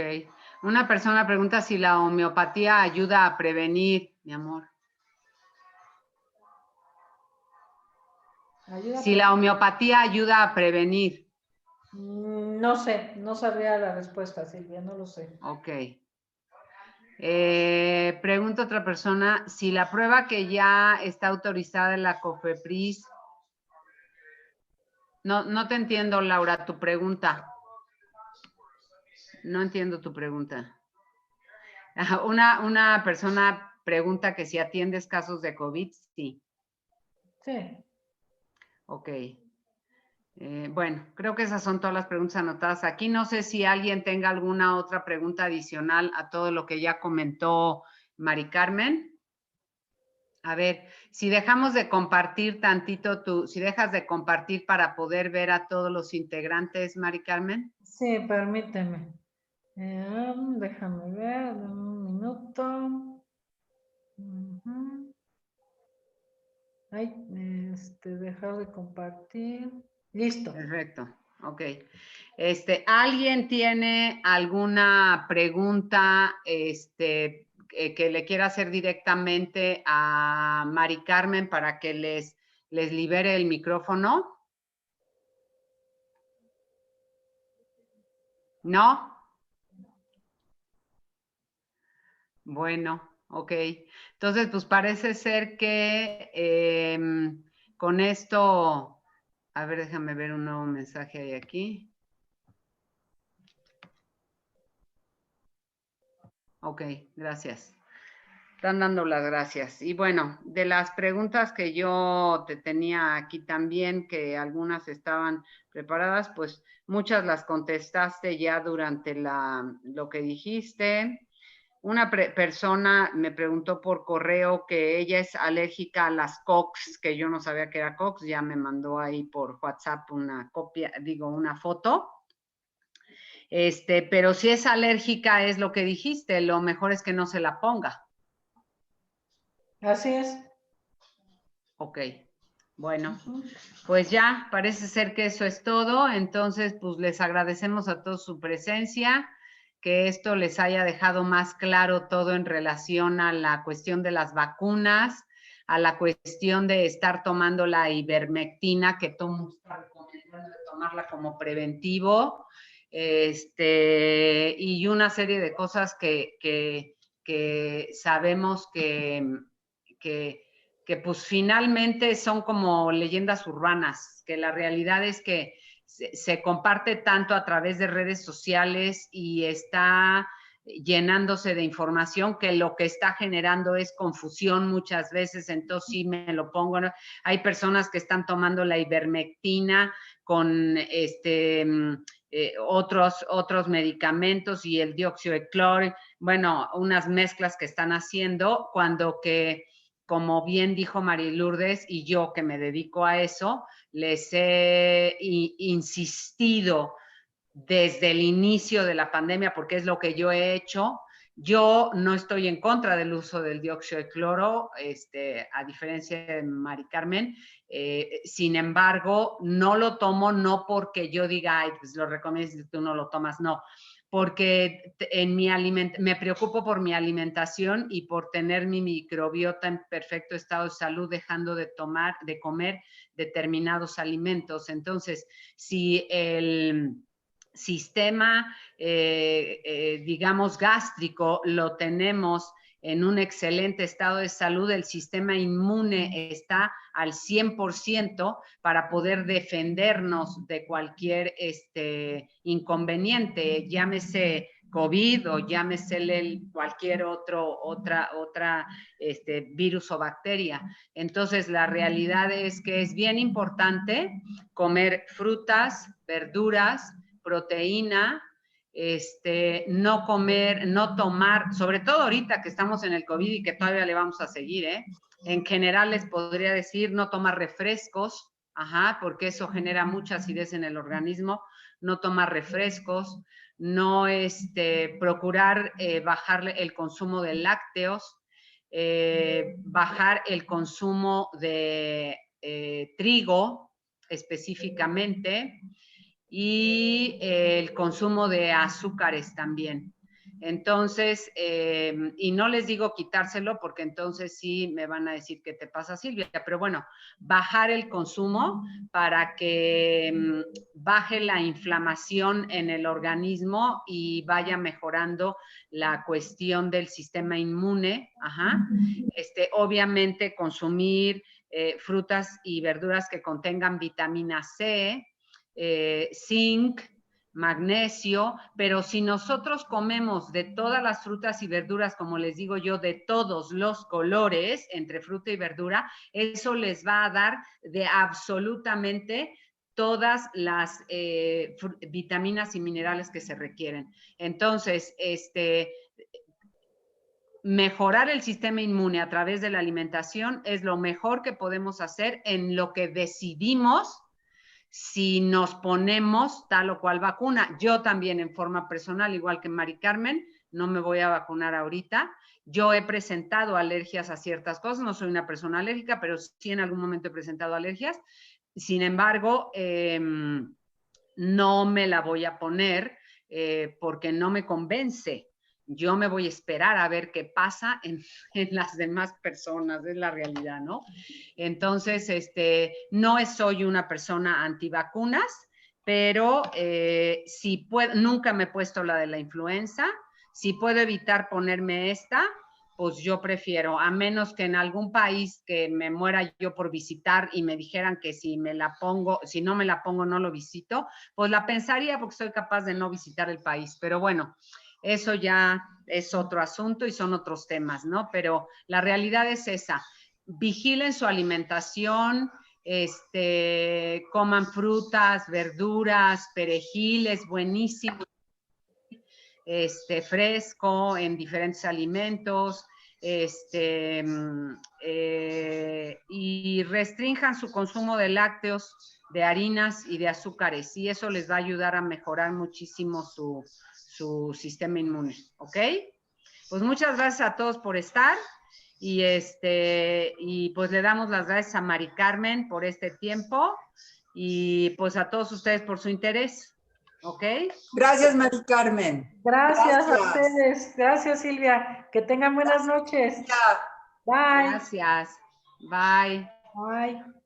Una persona pregunta si la homeopatía ayuda a prevenir, mi amor. Si la homeopatía ayuda a prevenir. No sé, no sabría la respuesta, Silvia, no lo sé. Ok. Pregunta otra persona, si la prueba que ya está autorizada en la COFEPRIS. No te entiendo, Laura, tu pregunta. No entiendo tu pregunta. Una persona pregunta que si atiendes casos de COVID, sí. Sí. Ok. Bueno, creo que esas son todas las preguntas anotadas aquí. No sé si alguien tenga alguna otra pregunta adicional a todo lo que ya comentó Mari Carmen. A ver, si dejamos de compartir tantito si dejas de compartir para poder ver a todos los integrantes, Mari Carmen. Sí, permíteme. Déjame ver, un minuto. Ay, dejar de compartir. Listo. Perfecto, ok. ¿Alguien tiene alguna pregunta que le quiera hacer directamente a Mari Carmen para que les libere el micrófono? ¿No? Bueno, Ok, entonces pues parece ser que con esto, a ver, déjame ver un nuevo mensaje ahí aquí. Ok, gracias. Están dando las gracias. Y bueno, de las preguntas que yo te tenía aquí también, que algunas estaban preparadas, pues muchas las contestaste ya durante lo que dijiste. Una persona me preguntó por correo que ella es alérgica a las COX, que yo no sabía que era COX, ya me mandó ahí por WhatsApp una copia, digo, una foto. Pero si es alérgica, es lo que dijiste, lo mejor es que no se la ponga. Así es. Ok, bueno, pues ya parece ser que eso es todo. Entonces, pues les agradecemos a todos su presencia, que esto les haya dejado más claro todo en relación a la cuestión de las vacunas, a la cuestión de estar tomando la ivermectina, que todo el mundo está recomendando tomarla como preventivo, y una serie de cosas que sabemos que pues finalmente son como leyendas urbanas, que la realidad es que se comparte tanto a través de redes sociales y está llenándose de información que lo que está generando es confusión muchas veces, entonces sí me lo pongo, ¿no? Hay personas que están tomando la ivermectina con otros medicamentos y el dióxido de cloro, bueno, unas mezclas que están haciendo cuando que, como bien dijo Marilurdes, y yo que me dedico a eso, les he insistido desde el inicio de la pandemia, porque es lo que yo he hecho. Yo no estoy en contra del uso del dióxido de cloro, a diferencia de Mari Carmen. Sin embargo, no lo tomo no porque yo diga, ay, pues lo recomiendo si tú no lo tomas, no. Porque me preocupo por mi alimentación y por tener mi microbiota en perfecto estado de salud, dejando de comer determinados alimentos. Entonces, si el sistema, digamos, gástrico lo tenemos en un excelente estado de salud, el sistema inmune está al 100% para poder defendernos de cualquier inconveniente, llámese COVID o llámese cualquier otra virus o bacteria. Entonces, la realidad es que es bien importante comer frutas, verduras, proteína, no comer, no tomar, sobre todo ahorita que estamos en el COVID y que todavía le vamos a seguir, en general les podría decir no tomar refrescos, porque eso genera mucha acidez en el organismo, no tomar refrescos, no procurar bajar el consumo de lácteos, bajar el consumo de trigo específicamente, y el consumo de azúcares también. Entonces, y no les digo quitárselo porque entonces sí me van a decir qué te pasa, Silvia, pero bueno, bajar el consumo para que baje la inflamación en el organismo y vaya mejorando la cuestión del sistema inmune. Obviamente consumir frutas y verduras que contengan vitamina C, zinc, magnesio, pero si nosotros comemos de todas las frutas y verduras, como les digo yo, de todos los colores, entre fruta y verdura, eso les va a dar de absolutamente todas las vitaminas y minerales que se requieren. Entonces, mejorar el sistema inmune a través de la alimentación es lo mejor que podemos hacer en lo que decidimos si nos ponemos tal o cual vacuna. Yo también en forma personal, igual que Mari Carmen, no me voy a vacunar ahorita. Yo he presentado alergias a ciertas cosas, no soy una persona alérgica, pero sí en algún momento he presentado alergias. Sin embargo, no me la voy a poner porque no me convence. Yo me voy a esperar a ver qué pasa en las demás personas, es la realidad, ¿no? Entonces, no soy una persona antivacunas, pero nunca me he puesto la de la influenza. Si puedo evitar ponerme esta, pues yo prefiero, a menos que en algún país que me muera yo por visitar y me dijeran que si me la pongo, si no me la pongo no lo visito, pues la pensaría porque soy capaz de no visitar el país. Pero bueno, eso ya es otro asunto y son otros temas, ¿no? Pero la realidad es esa. Vigilen su alimentación, coman frutas, verduras, perejiles, buenísimo, fresco en diferentes alimentos, y restrinjan su consumo de lácteos, de harinas y de azúcares, y eso les va a ayudar a mejorar muchísimo su sistema inmune, ¿ok? Pues muchas gracias a todos por estar, y pues le damos las gracias a Mari Carmen por este tiempo, y pues a todos ustedes por su interés, ¿ok? Gracias, Mari Carmen. Gracias a ustedes. Gracias, Silvia. Que tengan buenas noches. Ya. Bye. Gracias. Bye. Bye.